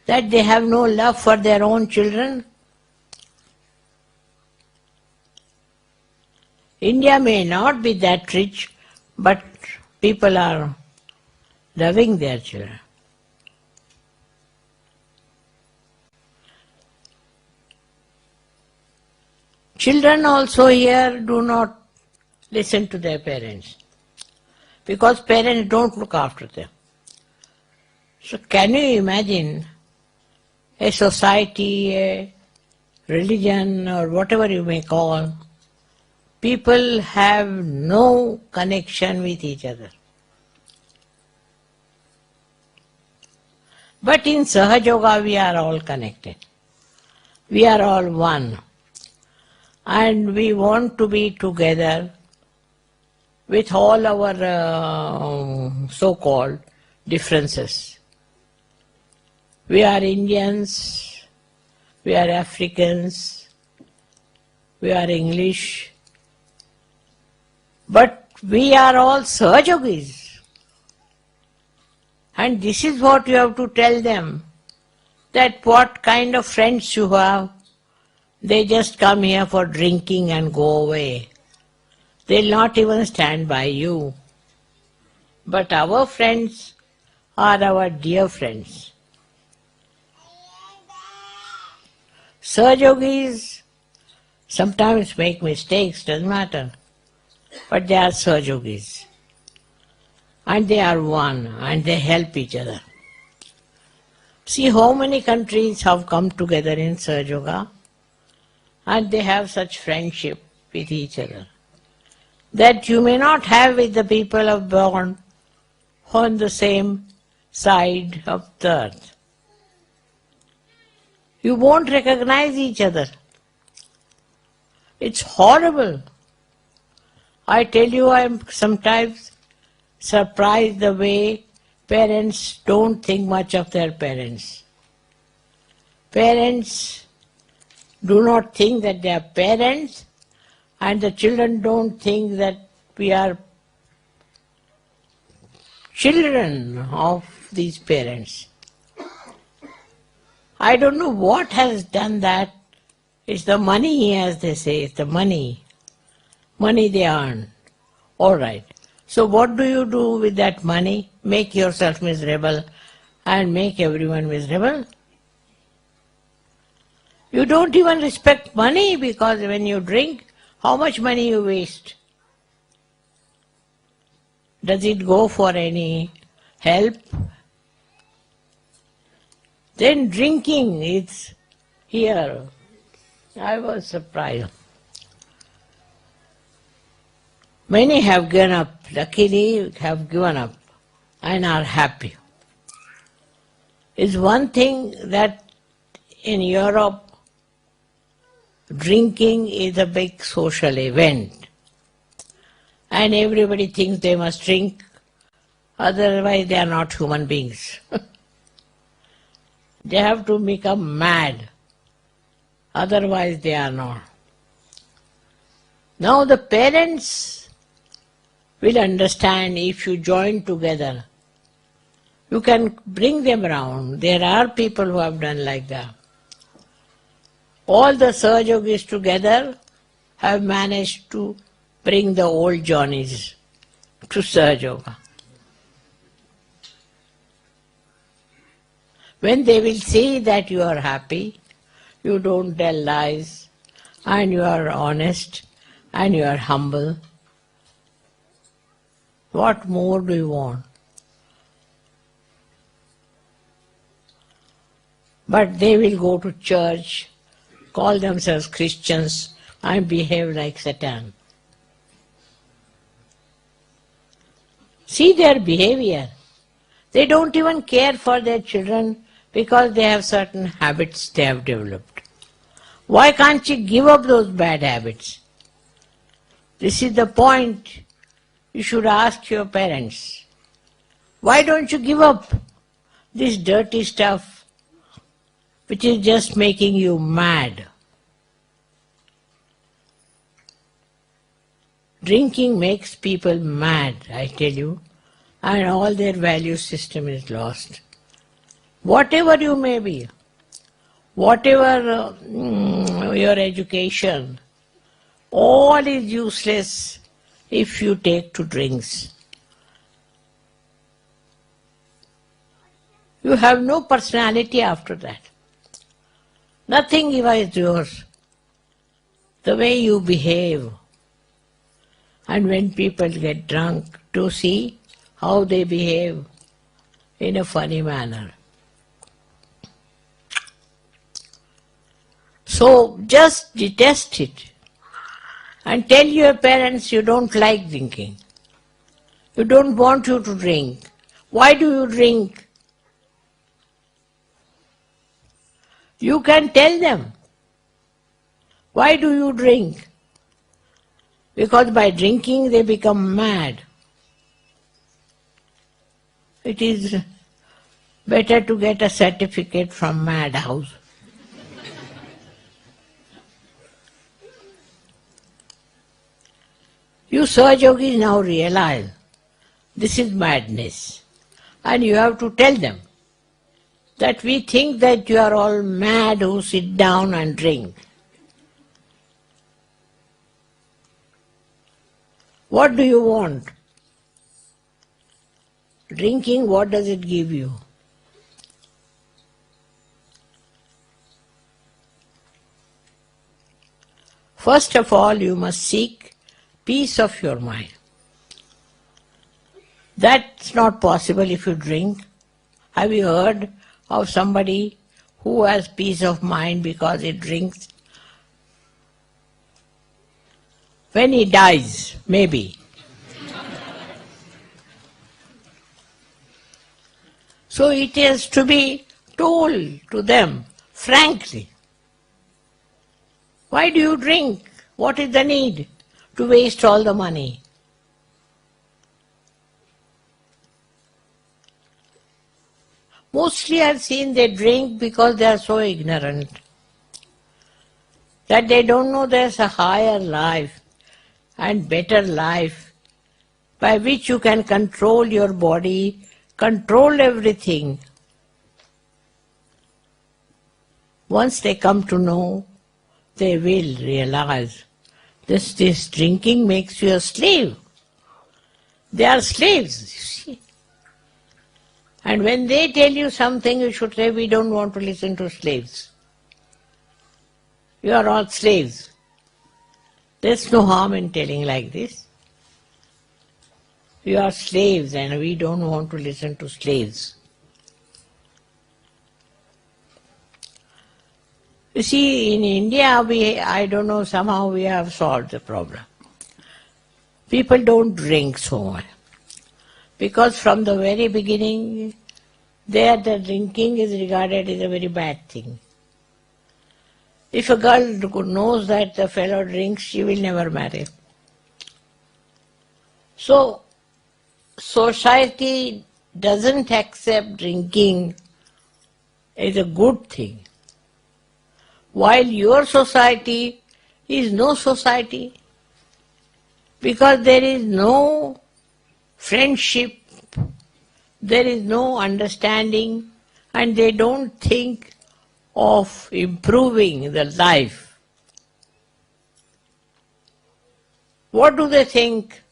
that they have no love for their own children. India may not be that rich, but people are loving their children. Children also here do not listen to their parents, because parents don't look after them. So can you imagine a society, a religion, or whatever you may call, people have no connection with each other. But in Sahajayoga we are all connected. We are all one. And we want to be together with all our so-called differences. We are Indians, we are Africans, we are English, but we are all Sahajogis. And this is what you have to tell them, that what kind of friends you have. They just come here for drinking and go away. They'll not even stand by you. But our friends are our dear friends. Sahajogis sometimes make mistakes, doesn't matter. But they are Sahajogis. And they are one, and they help each other. See how many countries have come together in Sahajayoga, and they have such friendship with each other that you may not have with the people of born on the same side of the earth. You won't recognize each other. It's horrible. I tell you, I am sometimes surprised the way Parents don't think much of their parents. Parents do not think that they are parents, and the children don't think that we are children of these parents. I don't know what has done that. It's the money, as they say, it's the money. Money they earn. All right. So what do you do with that money? Make yourself miserable and make everyone miserable? You don't even respect money, because when you drink, how much money you waste? Does it go for any help? Then drinking is here. I was surprised. Many have given up, luckily have given up and are happy. It's one thing that in Europe, drinking is a big social event. And everybody thinks they must drink, otherwise they are not human beings. They have to become mad, otherwise they are not. Now the parents will understand if you join together. You can bring them around. There are people who have done like that. All the Sahajogis together have managed to bring the old Johnnies to Sahajayoga. When they will see that you are happy, you don't tell lies, and you are honest, and you are humble, what more do you want? But they will go to church, call themselves Christians, and behave like Satan. See their behavior. They don't even care for their children because they have certain habits they have developed. Why can't you give up those bad habits? This is the point you should ask your parents. Why don't you give up this dirty stuff which is just making you mad? Drinking makes people mad, I tell you, and all their value system is lost. Whatever you may be, whatever your education, all is useless if you take to drinks. You have no personality after that. Nothing is yours. The way you behave. And when people get drunk, to see how they behave in a funny manner. So just detest it and tell your parents you don't like drinking. You don't want you to drink. Why do you drink? You can tell them. Why do you drink? Because by drinking they become mad. It is better to get a certificate from madhouse. You Sahajogis now realize this is madness, and you have to tell them that we think that you are all mad who sit down and drink. What do you want? Drinking, what does it give you? First of all, you must seek peace of your mind. That's not possible if you drink. Have you heard of somebody who has peace of mind because he drinks? When he dies, maybe. So it is to be told to them frankly. Why do you drink? What is the need to waste all the money? Mostly I've seen they drink because they are so ignorant that they don't know there's a higher life and better life by which you can control your body, control everything. Once they come to know, they will realize this drinking makes you a slave. They are slaves, you see. And when they tell you something, you should say, we don't want to listen to slaves. You are all slaves. There's no harm in telling like this. You are slaves and we don't want to listen to slaves. You see, in India, I don't know, somehow we have solved the problem. People don't drink so much. Because from the very beginning, there the drinking is regarded as a very bad thing. If a girl knows that the fellow drinks, she will never marry. So, society doesn't accept drinking as a good thing. While your society is no society, because there is no friendship, there is no understanding, and they don't think of improving the life. What do they think?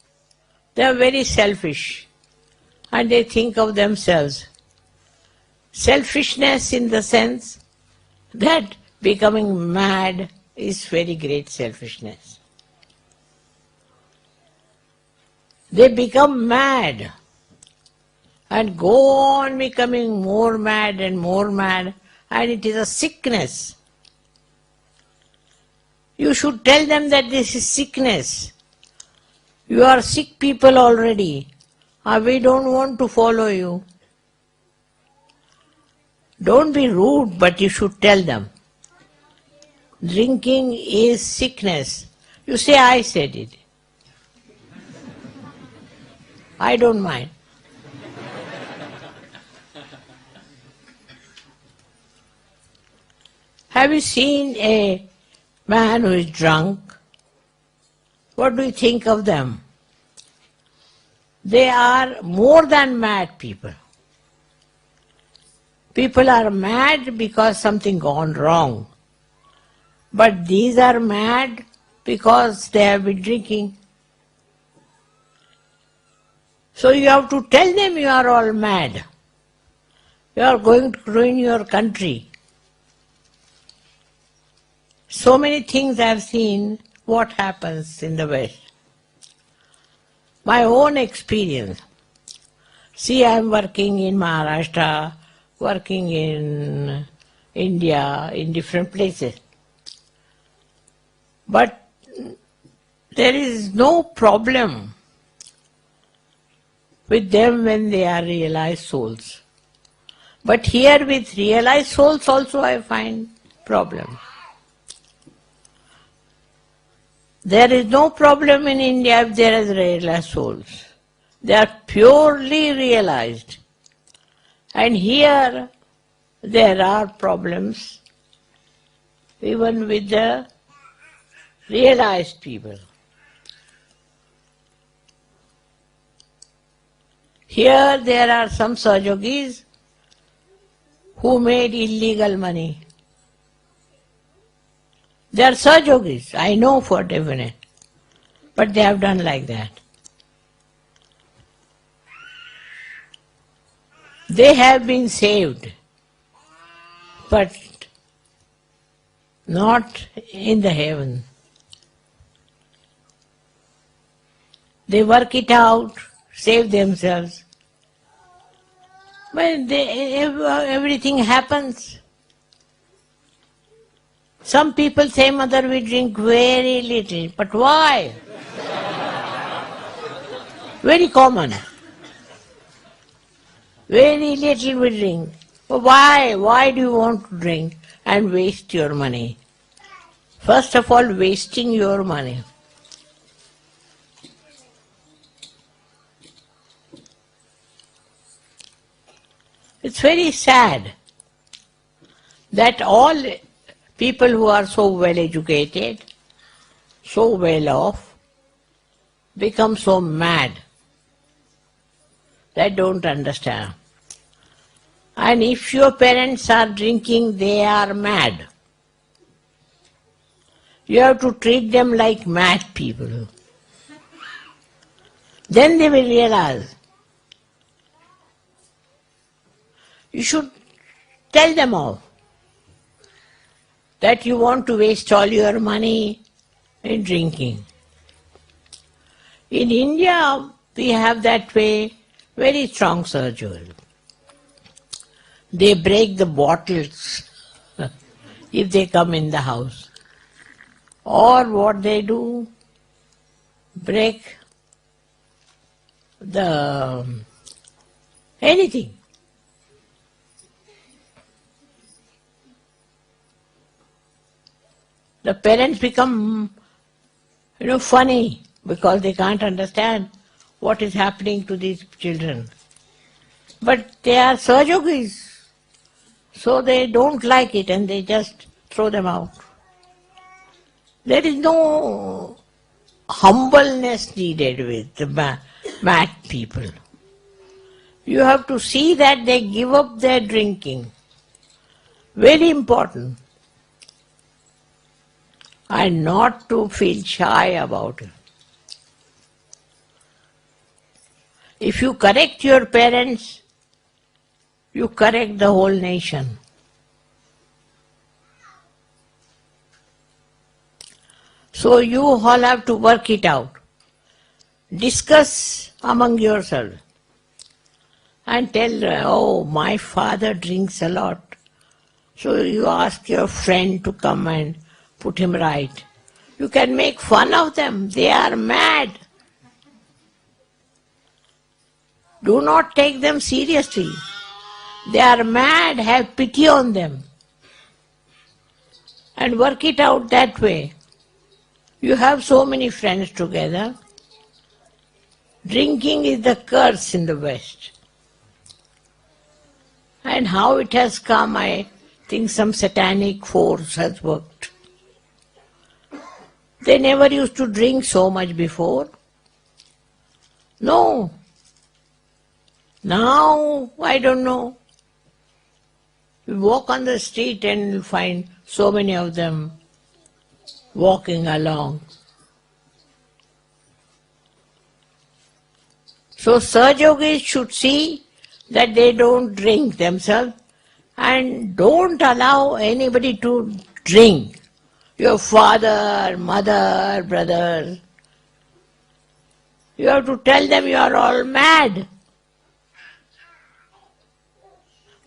They are very selfish and they think of themselves. Selfishness in the sense that becoming mad is very great selfishness. They become mad and go on becoming more mad, and it is a sickness. You should tell them that this is sickness. You are sick people already. We don't want to follow you. Don't be rude, but you should tell them. Drinking is sickness. You say, I said it. I don't mind. Have you seen a man who is drunk? What do you think of them? They are more than mad people. People are mad because something gone wrong. But these are mad because they have been drinking. So you have to tell them you are all mad. You are going to ruin your country. So many things I have seen what happens in the West. My own experience. See, I am working in Maharashtra, working in India, in different places. But there is no problem with them when they are realized souls. But here with realized souls also I find problem. There is no problem in India if there is realized souls. They are purely realized. And here there are problems even with the realized people. Here there are some Sahajogis who made illegal money. They are Sahajogis, I know for definite, but they have done like that. They have been saved, but not in the heaven. They work it out, save themselves. But everything happens. Some people say, Mother, we drink very little. But why? Very common. Very little we drink. But why? Why do you want to drink and waste your money? First of all, wasting your money. It's very sad that all people who are so well educated, so well off, become so mad. They don't understand. And if your parents are drinking, they are mad. You have to treat them like mad people. Then they will realize. You should tell them off that you want to waste all your money in drinking. In India, we have that way very strong surgery. They break the bottles if they come in the house. Or what they do, break the anything. The parents become, funny because they can't understand what is happening to these children. But they are Sahajogis, so they don't like it and they just throw them out. There is no humbleness needed with the mad people. You have to see that they give up their drinking. Very important. And not to feel shy about it. If you correct your parents, you correct the whole nation. So you all have to work it out. Discuss among yourselves and tell, oh, my father drinks a lot. So you ask your friend to come and put him right. You can make fun of them. They are mad. Do not take them seriously. They are mad. Have pity on them. And work it out that way. You have so many friends together. Drinking is the curse in the West. And how it has come, I think some satanic force has worked. They never used to drink so much before. No. Now, I don't know. You walk on the street and you'll find so many of them walking along. So Sahajogis should see that they don't drink themselves and don't allow anybody to drink. Your father, mother, brother. You have to tell them you are all mad.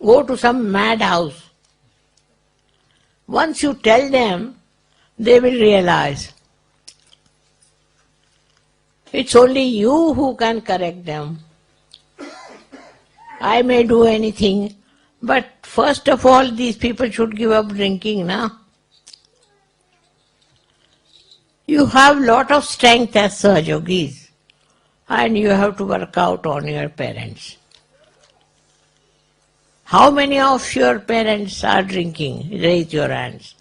Go to some mad house. Once you tell them, they will realize. It's only you who can correct them. I may do anything, but first of all, these people should give up drinking, now. You have lot of strength as Sahajogis, and you have to work out on your parents. How many of your parents are drinking? Raise your hands.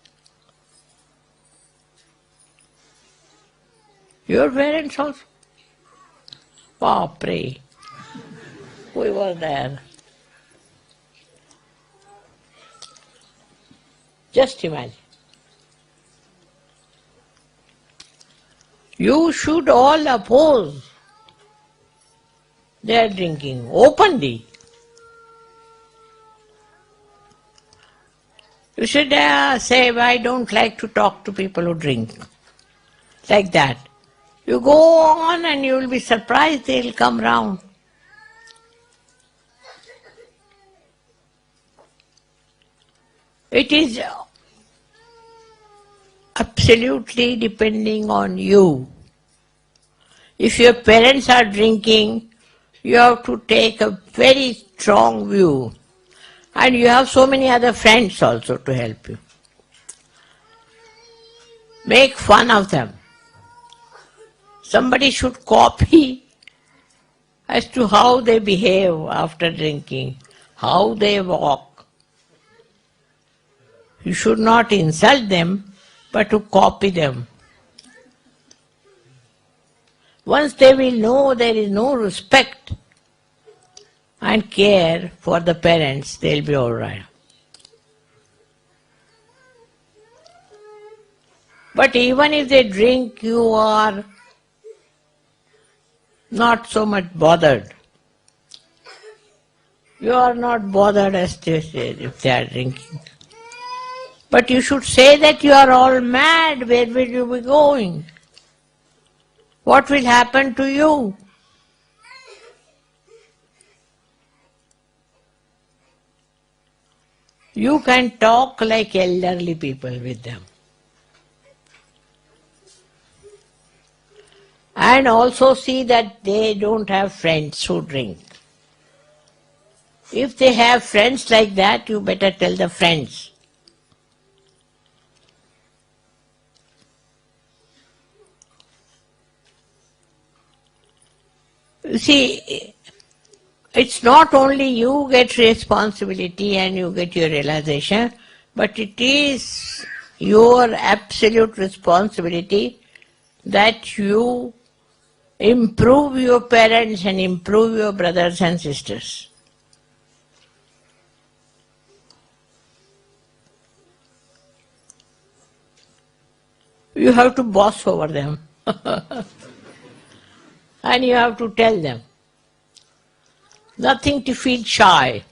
Your parents also? Oh, pray. We were there. Just imagine. You should all oppose their drinking openly. You should say, I don't like to talk to people who drink. Like that. You go on and you will be surprised they will come round. It is absolutely depending on you. If your parents are drinking, you have to take a very strong view. And you have so many other friends also to help you. Make fun of them. Somebody should copy as to how they behave after drinking, how they walk. You should not insult them, but to copy them. Once they will know there is no respect and care for the parents, they'll be all right. But even if they drink, you are not so much bothered. You are not bothered as they say if they are drinking. But you should say that you are all mad. Where will you be going? What will happen to you? You can talk like elderly people with them. And also see that they don't have friends who drink. If they have friends like that, you better tell the friends. You see, it's not only you get responsibility and you get your realization, but it is your absolute responsibility that you improve your parents and improve your brothers and sisters. You have to boss over them. And you have to tell them. Nothing to feel shy.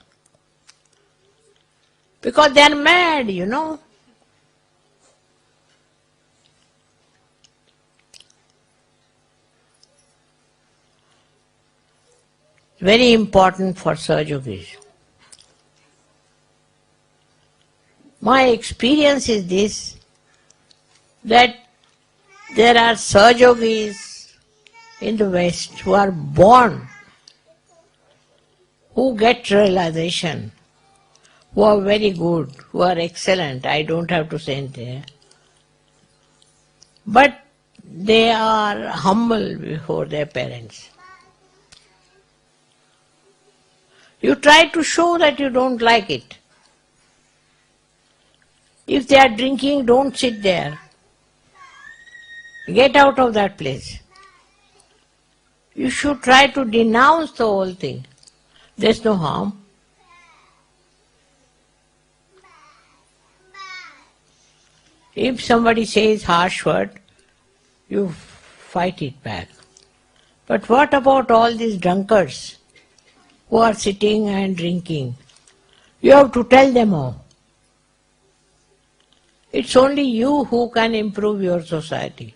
Because they are mad, you know. Very important for Sahajogis. My experience is this, that there are Sahajogis in the West who are born, who get realization, who are very good, who are excellent, I don't have to say anything. But they are humble before their parents. You try to show that you don't like it. If they are drinking, don't sit there. Get out of that place. You should try to denounce the whole thing. There's no harm. If somebody says harsh word, you fight it back. But what about all these drunkards who are sitting and drinking? You have to tell them all. It's only you who can improve your society.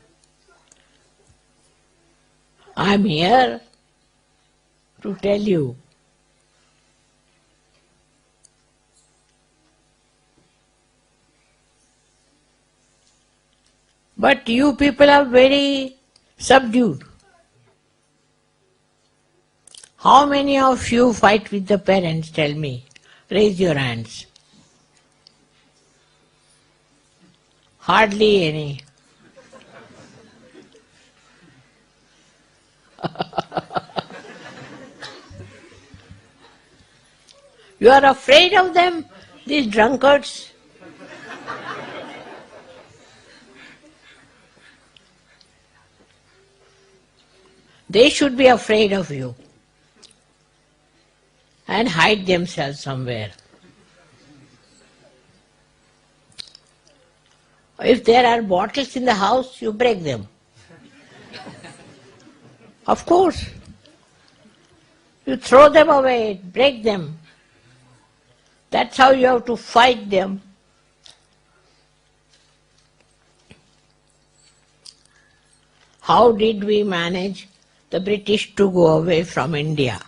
I'm here to tell you. But you people are very subdued. How many of you fight with the parents? Tell me. Raise your hands. Hardly any. You are afraid of them, these drunkards? They should be afraid of you and hide themselves somewhere. If there are bottles in the house, you break them. Of course. You throw them away, break them. That's how you have to fight them. How did we manage the British to go away from India?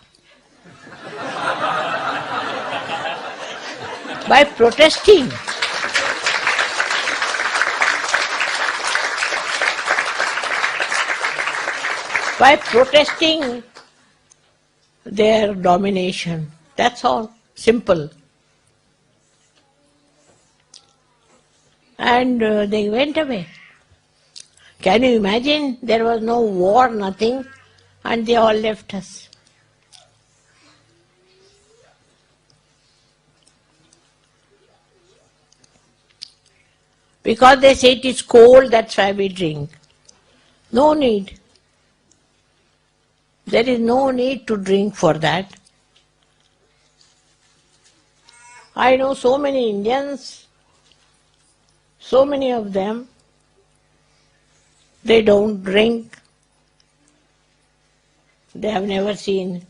By protesting. By protesting their domination. That's all. Simple. And they went away. Can you imagine? There was no war, nothing, and they all left us. Because they say it is cold, that's why we drink. No need. There is no need to drink for that. I know so many Indians, so many of them, they don't drink. They have never seen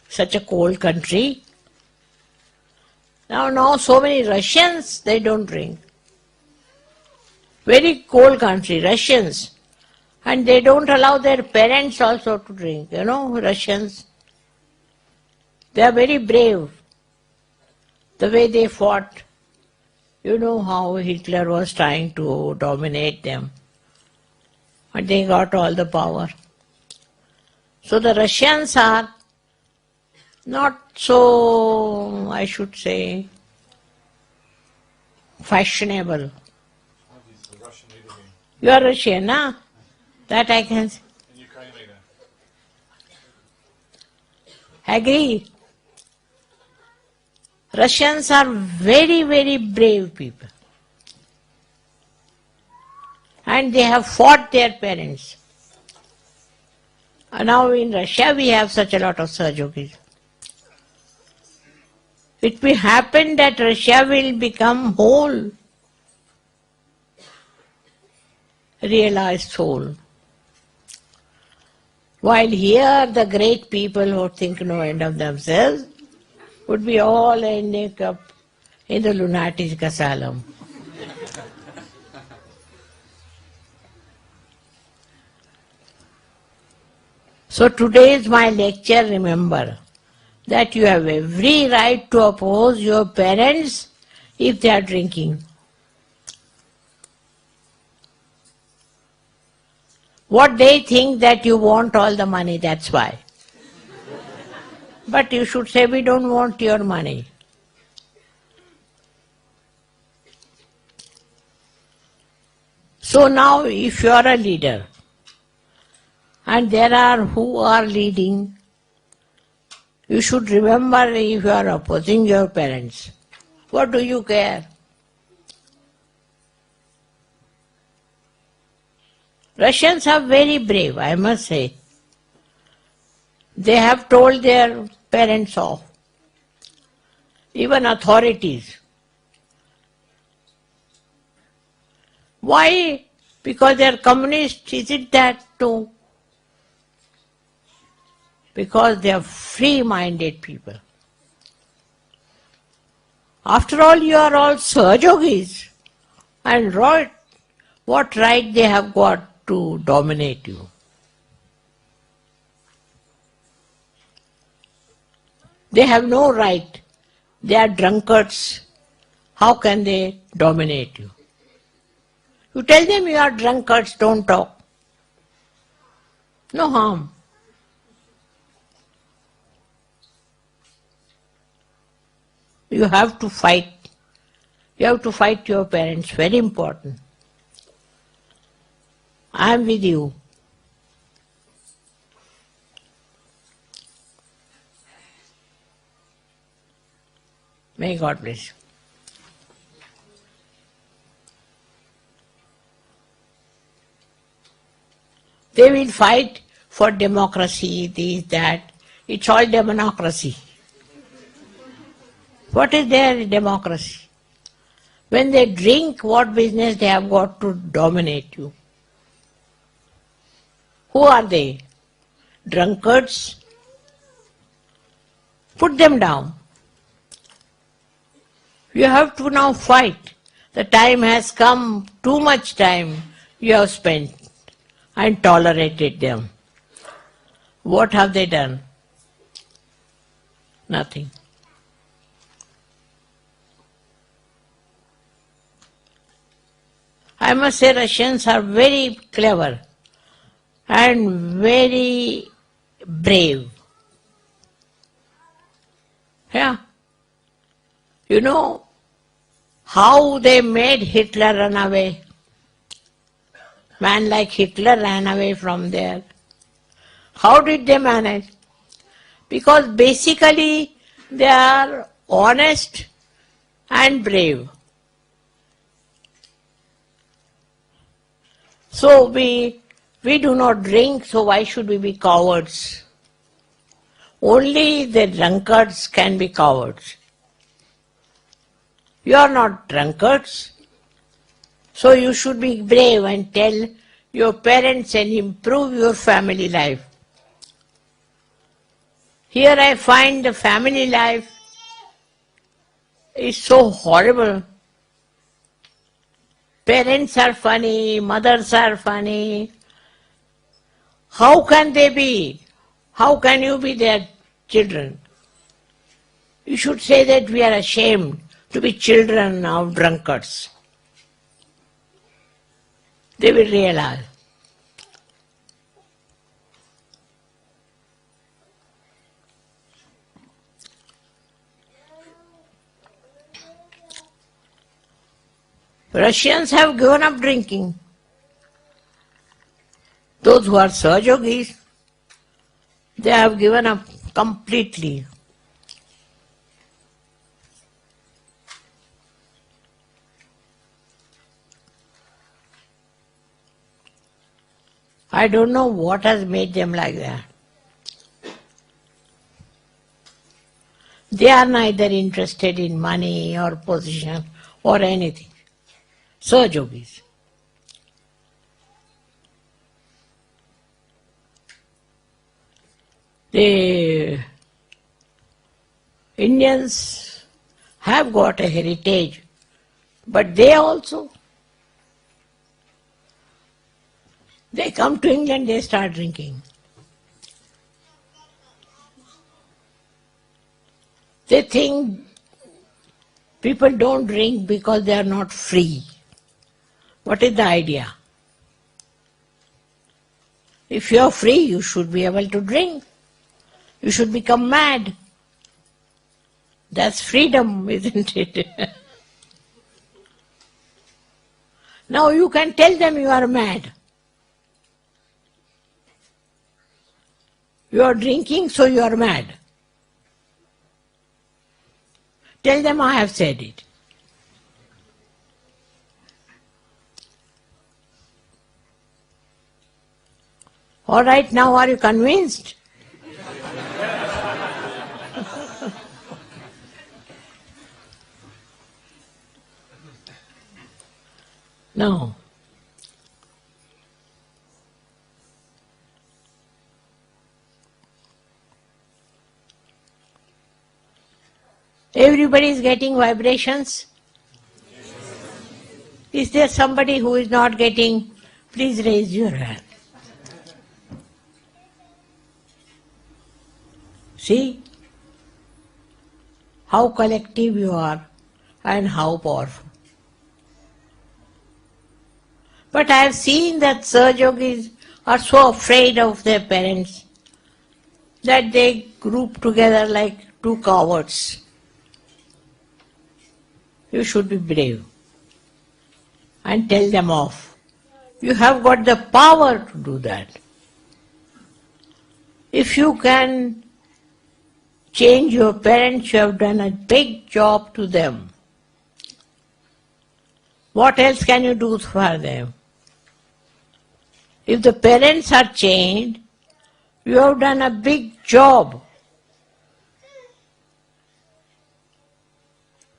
such a cold country. Now so many Russians, they don't drink. Very cold country, Russians. And they don't allow their parents also to drink. You know, Russians. They are very brave. The way they fought. You know how Hitler was trying to dominate them. And they got all the power. So the Russians are not so, I should say, fashionable. You are Russian, huh? That I can say. Agree. Russians are very, very brave people. And they have fought their parents. And now in Russia we have such a lot of Sahajogis. It may happen that Russia will become whole, realized soul. While here the great people who think no end of themselves would be all ending up in the lunatic asylum. So today's my lecture, remember that you have every right to oppose your parents if they are drinking. What they think that you want all the money, that's why. But you should say, we don't want your money. So now if you are a leader, and there are who are leading, you should remember if you are opposing your parents. What do you care? Russians are very brave, I must say. They have told their parents off, even authorities. Why? Because they are communists, is it that too? Because they are free-minded people. After all, you are all Sahajogis. And what right they have got to dominate you? They have no right. They are drunkards. How can they dominate you? You tell them you are drunkards, don't talk. No harm. You have to fight. You have to fight your parents, very important. I am with you. May God bless you. They will fight for democracy, this, that. It's all democracy. What is their democracy? When they drink, what business they have got to dominate you? Who are they? Drunkards? Put them down. You have to now fight. The time has come, too much time you have spent and tolerated them. What have they done? Nothing. I must say Russians are very clever and very brave. Yeah. You know how they made Hitler run away? Man like Hitler ran away from there. How did they manage? Because basically they are honest and brave. So we do not drink, so why should we be cowards? Only the drunkards can be cowards. You are not drunkards, so you should be brave and tell your parents and improve your family life. Here I find the family life is so horrible. Parents are funny, mothers are funny. How can they be? How can you be their children? You should say that we are ashamed to be children of drunkards. They will realize. Russians have given up drinking. Those who are Sahajogis, they have given up completely. I don't know what has made them like that. They are neither interested in money or position or anything. Sahajogis. The Indians have got a heritage, but they also, they come to England, they start drinking. They think people don't drink because they are not free. What is the idea? If you are free, you should be able to drink. You should become mad. That's freedom, isn't it? Now you can tell them you are mad. You are drinking, so you are mad. Tell them I have said it. All right, now are you convinced? No. Everybody is getting vibrations? Is there somebody who is not getting? Please raise your hand. See how collective you are and how powerful. But I have seen that Sahajogis are so afraid of their parents that they group together like two cowards. You should be brave and tell them off. You have got the power to do that. If you can change your parents, you have done a big job to them. What else can you do for them? If the parents are changed, you have done a big job.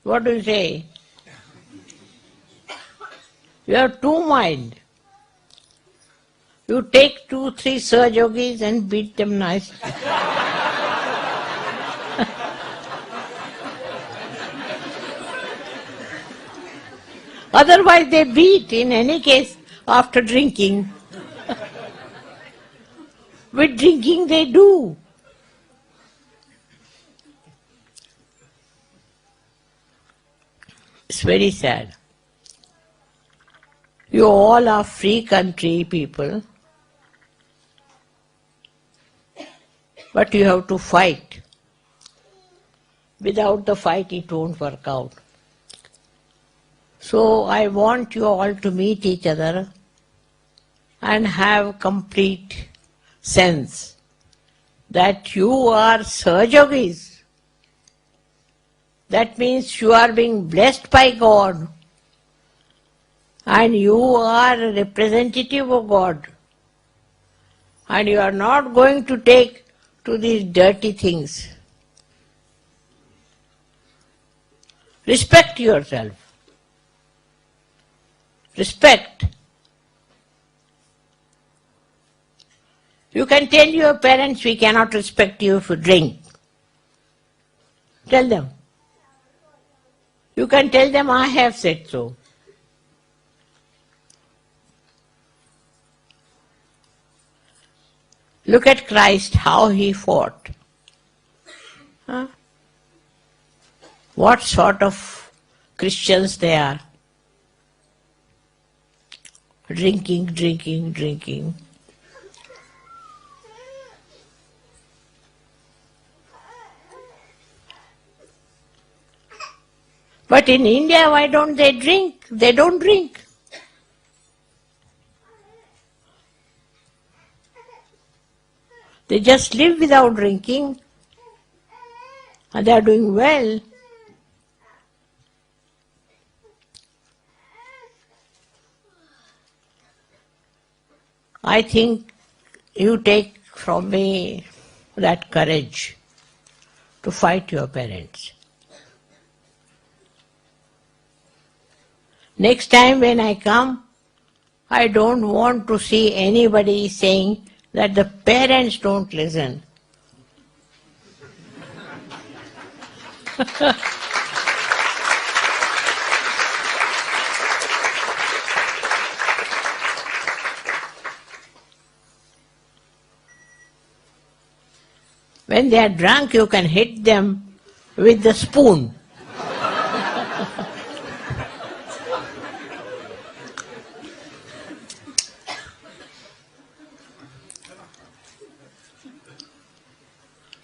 What do you say? You have two minds. You take 2-3 Sahajogis and beat them nicely. Otherwise they beat in any case after drinking. With drinking they do. It's very sad. You all are free country people, but you have to fight. Without the fight it won't work out. So I want you all to meet each other and have complete sense that you are Sahajogis. That means you are being blessed by God And you are a representative of God. And you are not going to take to these dirty things. Respect yourself. Respect. You can tell your parents, we cannot respect you if you drink. Tell them. You can tell them, I have said so. Look at Christ, how he fought. Huh? What sort of Christians they are? Drinking, drinking, drinking. But in India, why don't they drink? They don't drink. They just live without drinking, and they are doing well. I think you take from me that courage to fight your parents. Next time when I come, I don't want to see anybody saying that the parents don't listen. When they are drunk, you can hit them with the spoon.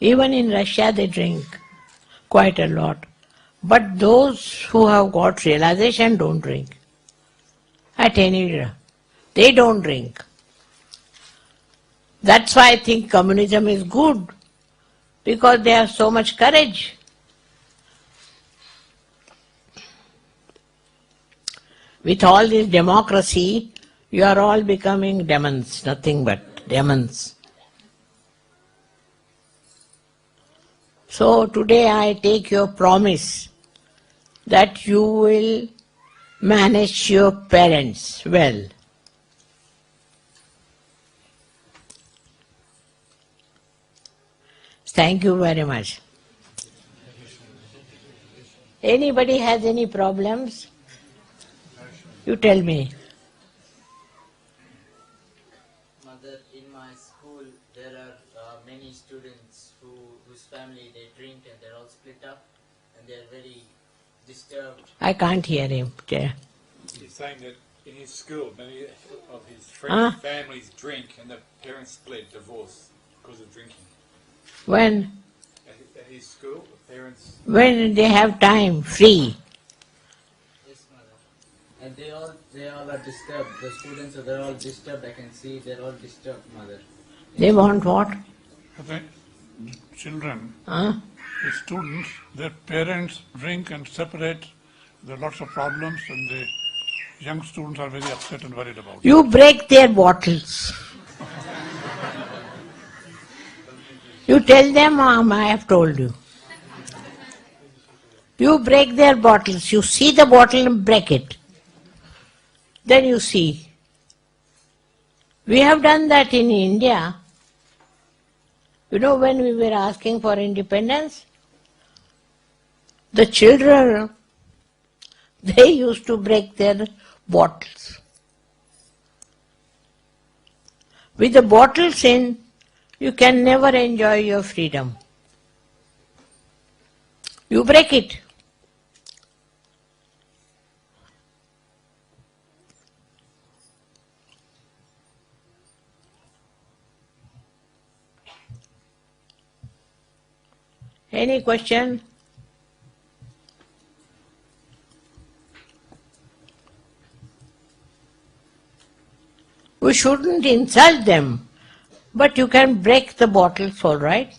Even in Russia they drink quite a lot. But those who have got realization don't drink. At any rate, they don't drink. That's why I think communism is good, because they have so much courage. With all this democracy, you are all becoming demons, nothing but demons. So today I take your promise that you will manage your parents well. Thank you very much. Anybody has any problems? You tell me. Mother, in my school there are many students whose family they drink and they're all split up and they're very disturbed. I can't hear him. He's saying that in his school, many of his friends' families drink and the parents split, divorce because of drinking. When? At his school, the parents... When they have time, free. Yes, mother. And they all are disturbed. The students they're all disturbed. I can see they're all disturbed, mother. They want what? The children, Huh? the students, their parents drink and separate. There are lots of problems, and the young students are very upset and worried about it. You break their bottles. You tell them, I have told you. You break their bottles. You see the bottle and break it. Then you see. We have done that in India. You know, when we were asking for independence, the children, they used to break their bottles. With the bottles in, you can never enjoy your freedom. You break it. Any question? We shouldn't insult them, but you can break the bottles, all right?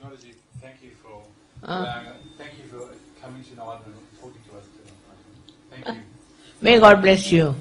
Mataji, thank you for coming tonight May God bless you.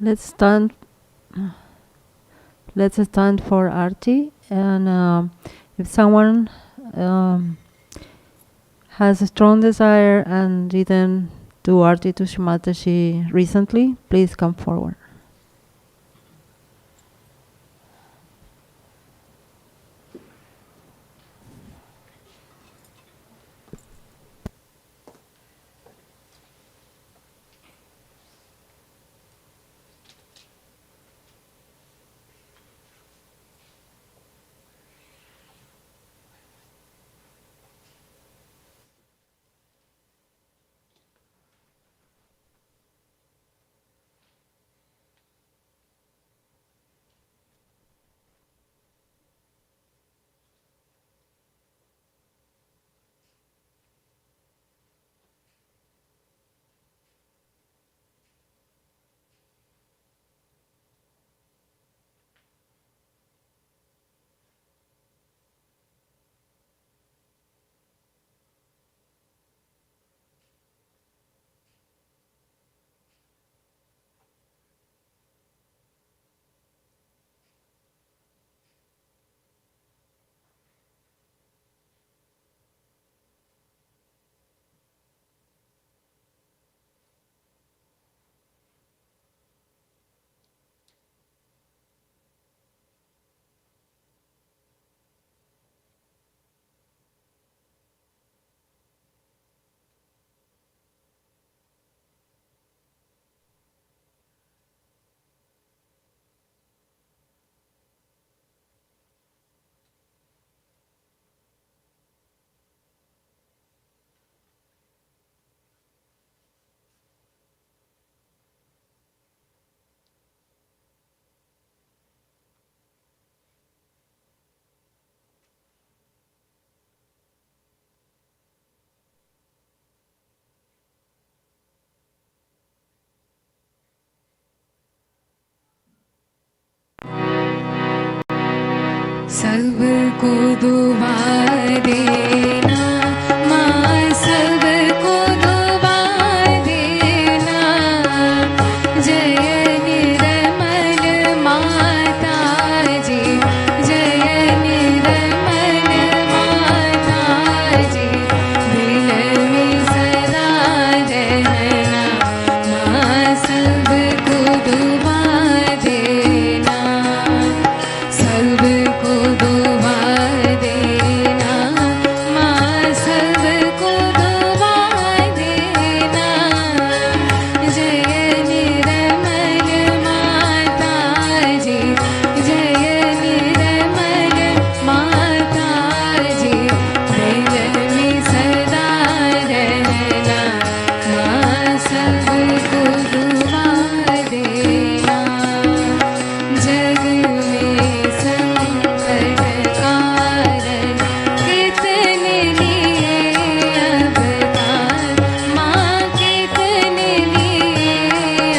Let's stand. Let's stand for Arti, and if someone has a strong desire and didn't do Arti to Shree Mataji recently, please come forward. सबको दुआ देना माँ, सबको दुआ देना। जय निर्मल माता जी, जय निर्मल माता जी, दिल में सदा रहना माँ, सबको दुआ देना, सबको दुआ देना माँ, सबको दुआ देना। जय निर्मल माता जी, जय निर्मल माता जी, दिल में सदा रहना माँ, सबको दुआ देना। जग में संकट कारण कितने लिए अवतार माँ, कितने लिए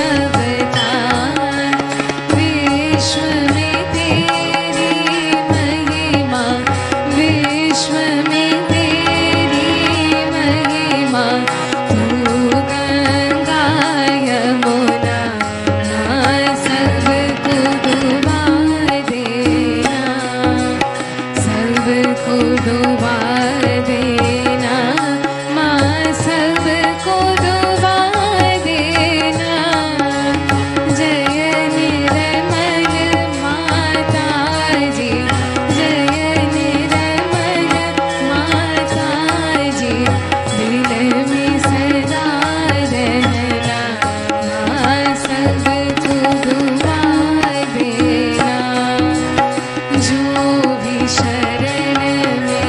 अवतार। विश्व में तेरी महिमा, विश्व में तेरी महिमा। तू गंगा यमुना माँ, सबको दुआ देना, सबको दुआ देना माँ, सबको दुआ देना। जय निर्मल माता जी, जय निर्मल माता जी, दिल में सदा रहना माँ, सबको दुआ देना। जो भी शरण में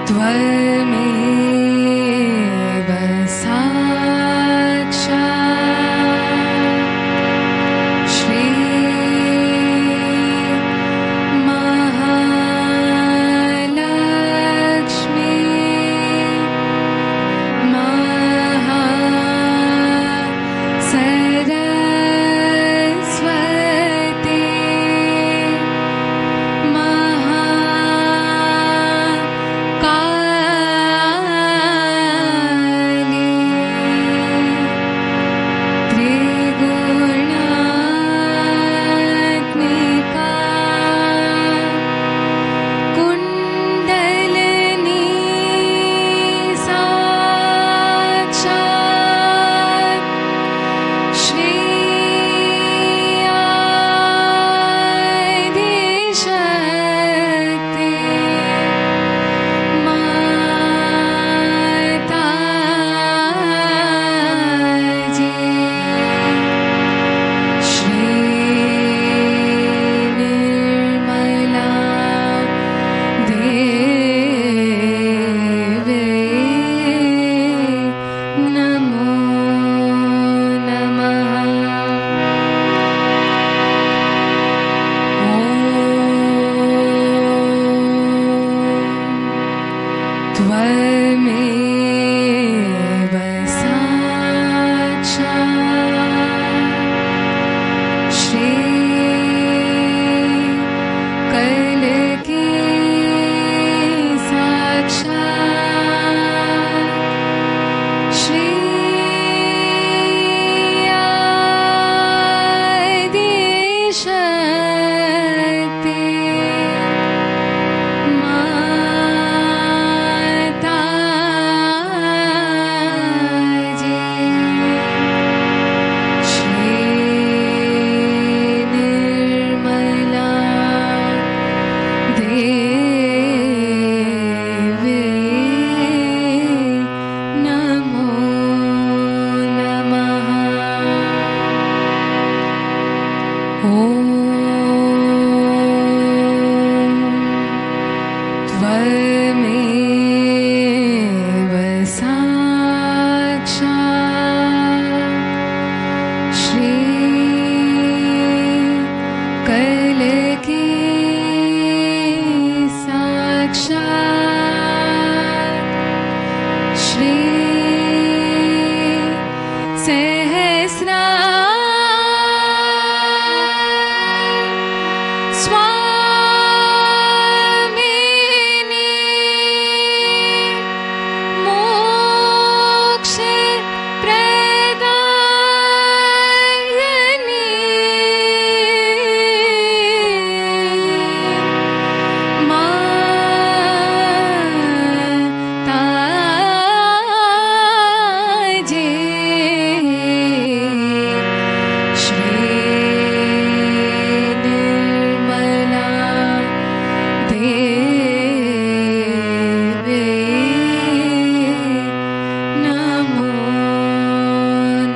त्वमेव साक्षात् श्री महालक्ष्मी सरस्वती महाकाली त्रिगुणात्मिका कुण्डलिनी साक्षात् श्री आदिशक्ति माताजी श्री निर्मला देवी नमो नमः त्वमेव साक्षात् श्री कल्की साक्षात् श्री आदिशक्ति माताजी श्री निर्मला देवी नमो नमः त्वमेव साक्षात् श्री कल्की साक्षात् श्री सहस्रा स्वामिनी मोक्ष प्रदायिनी माताजी श्री निर्मला देवी नमो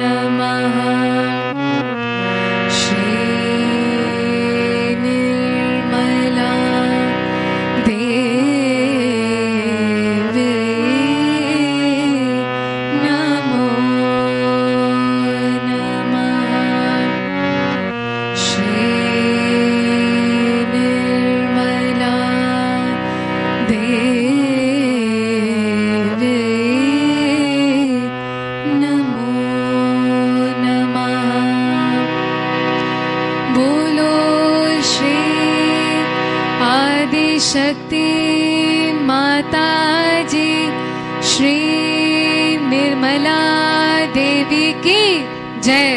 नमः श्री निर्मला देवी नमो नमः श्री निर्मला देवी नमो नमः बोलो श्री आदिशक्ति माताजी श्री निर्मला देवी की जय।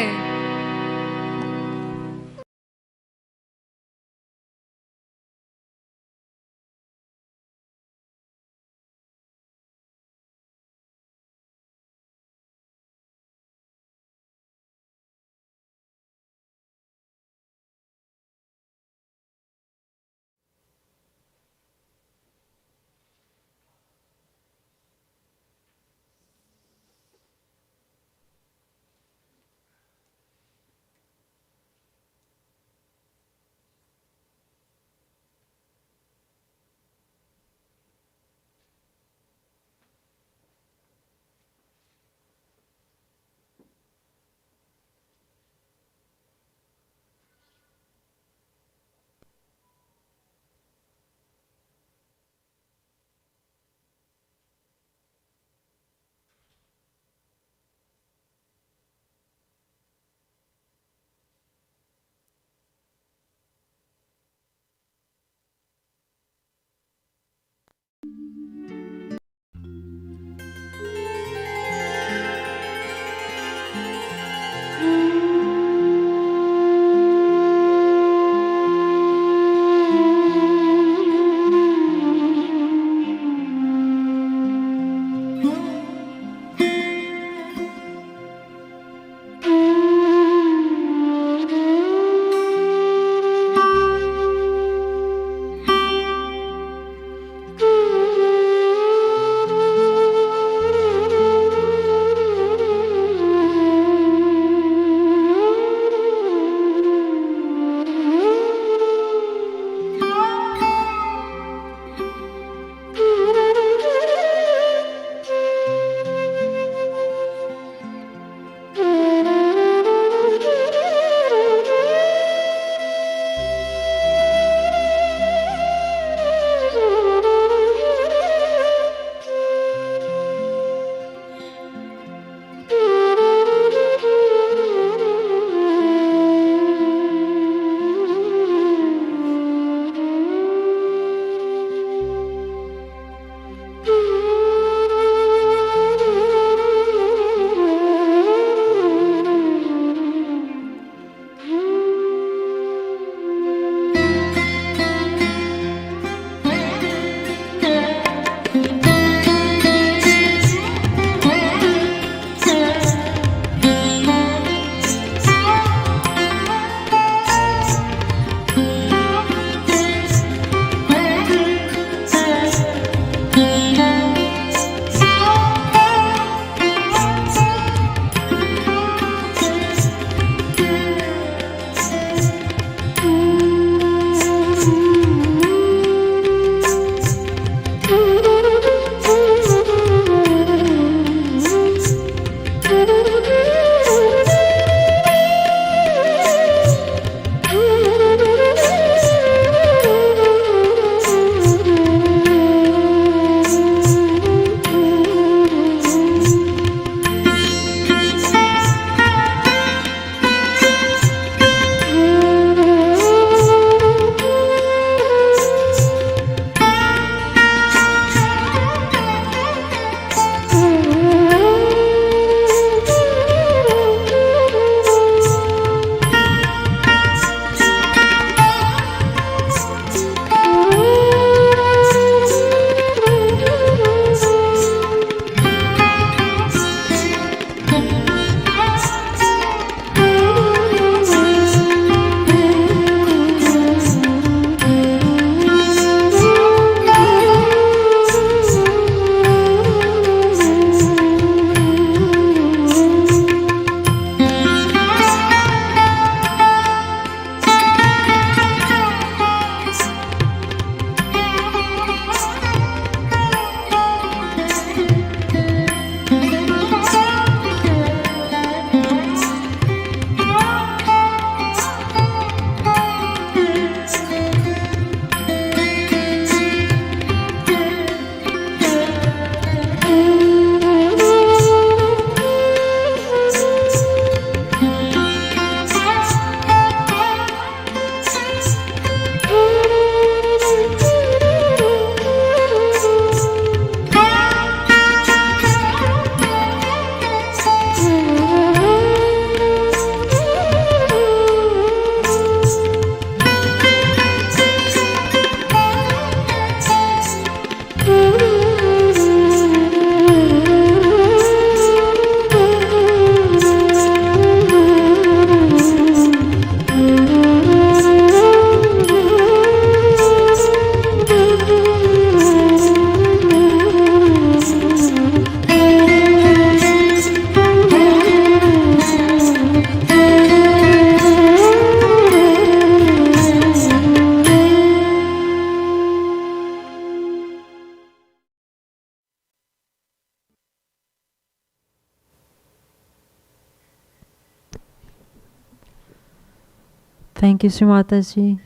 Thank you, Shree Mataji.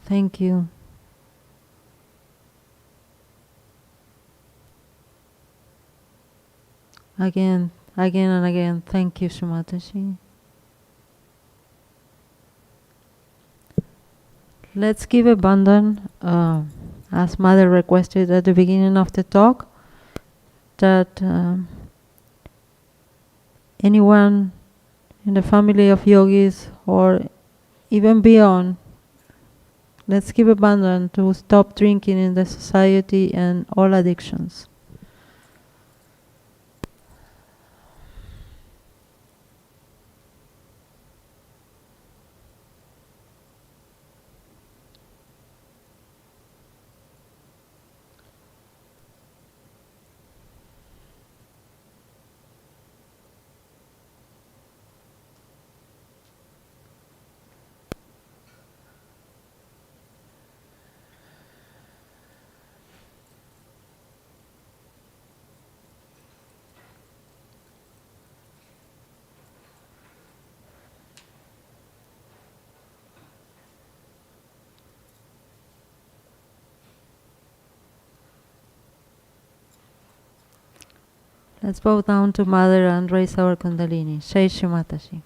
Thank you. Again and again, thank you, Shree Mataji. Let's give a bandhan, as Mother requested at the beginning of the talk, that anyone in the family of yogis or even beyond, let's give a bandhan to stop drinking in the society and all addictions. Let's bow down to Mother and raise our Kundalini. Jai Shree Mataji.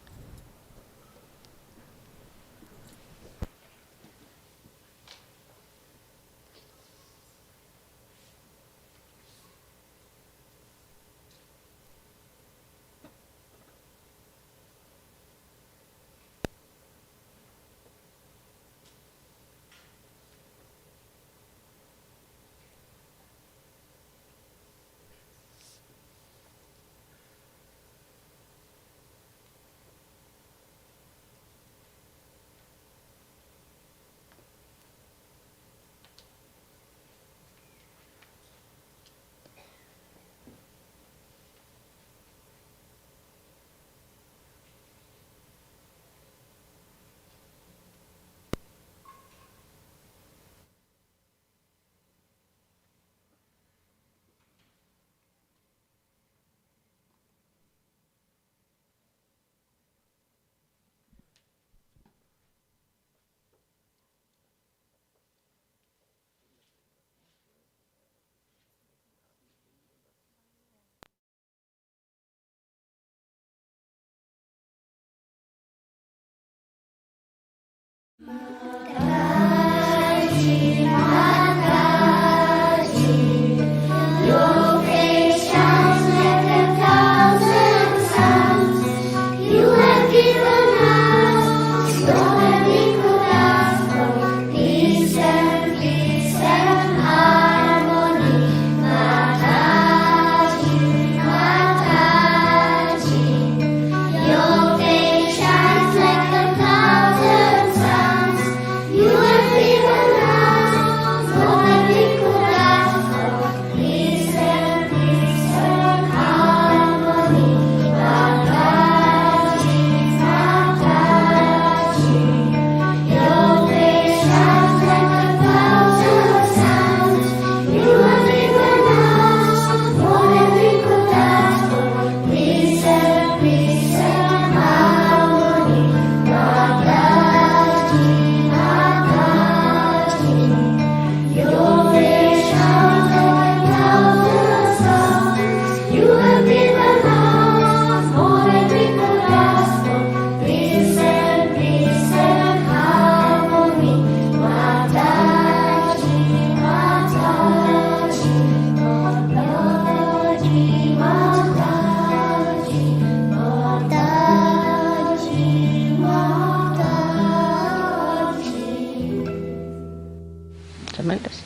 Tremendous.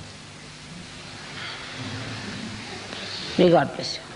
May God bless you.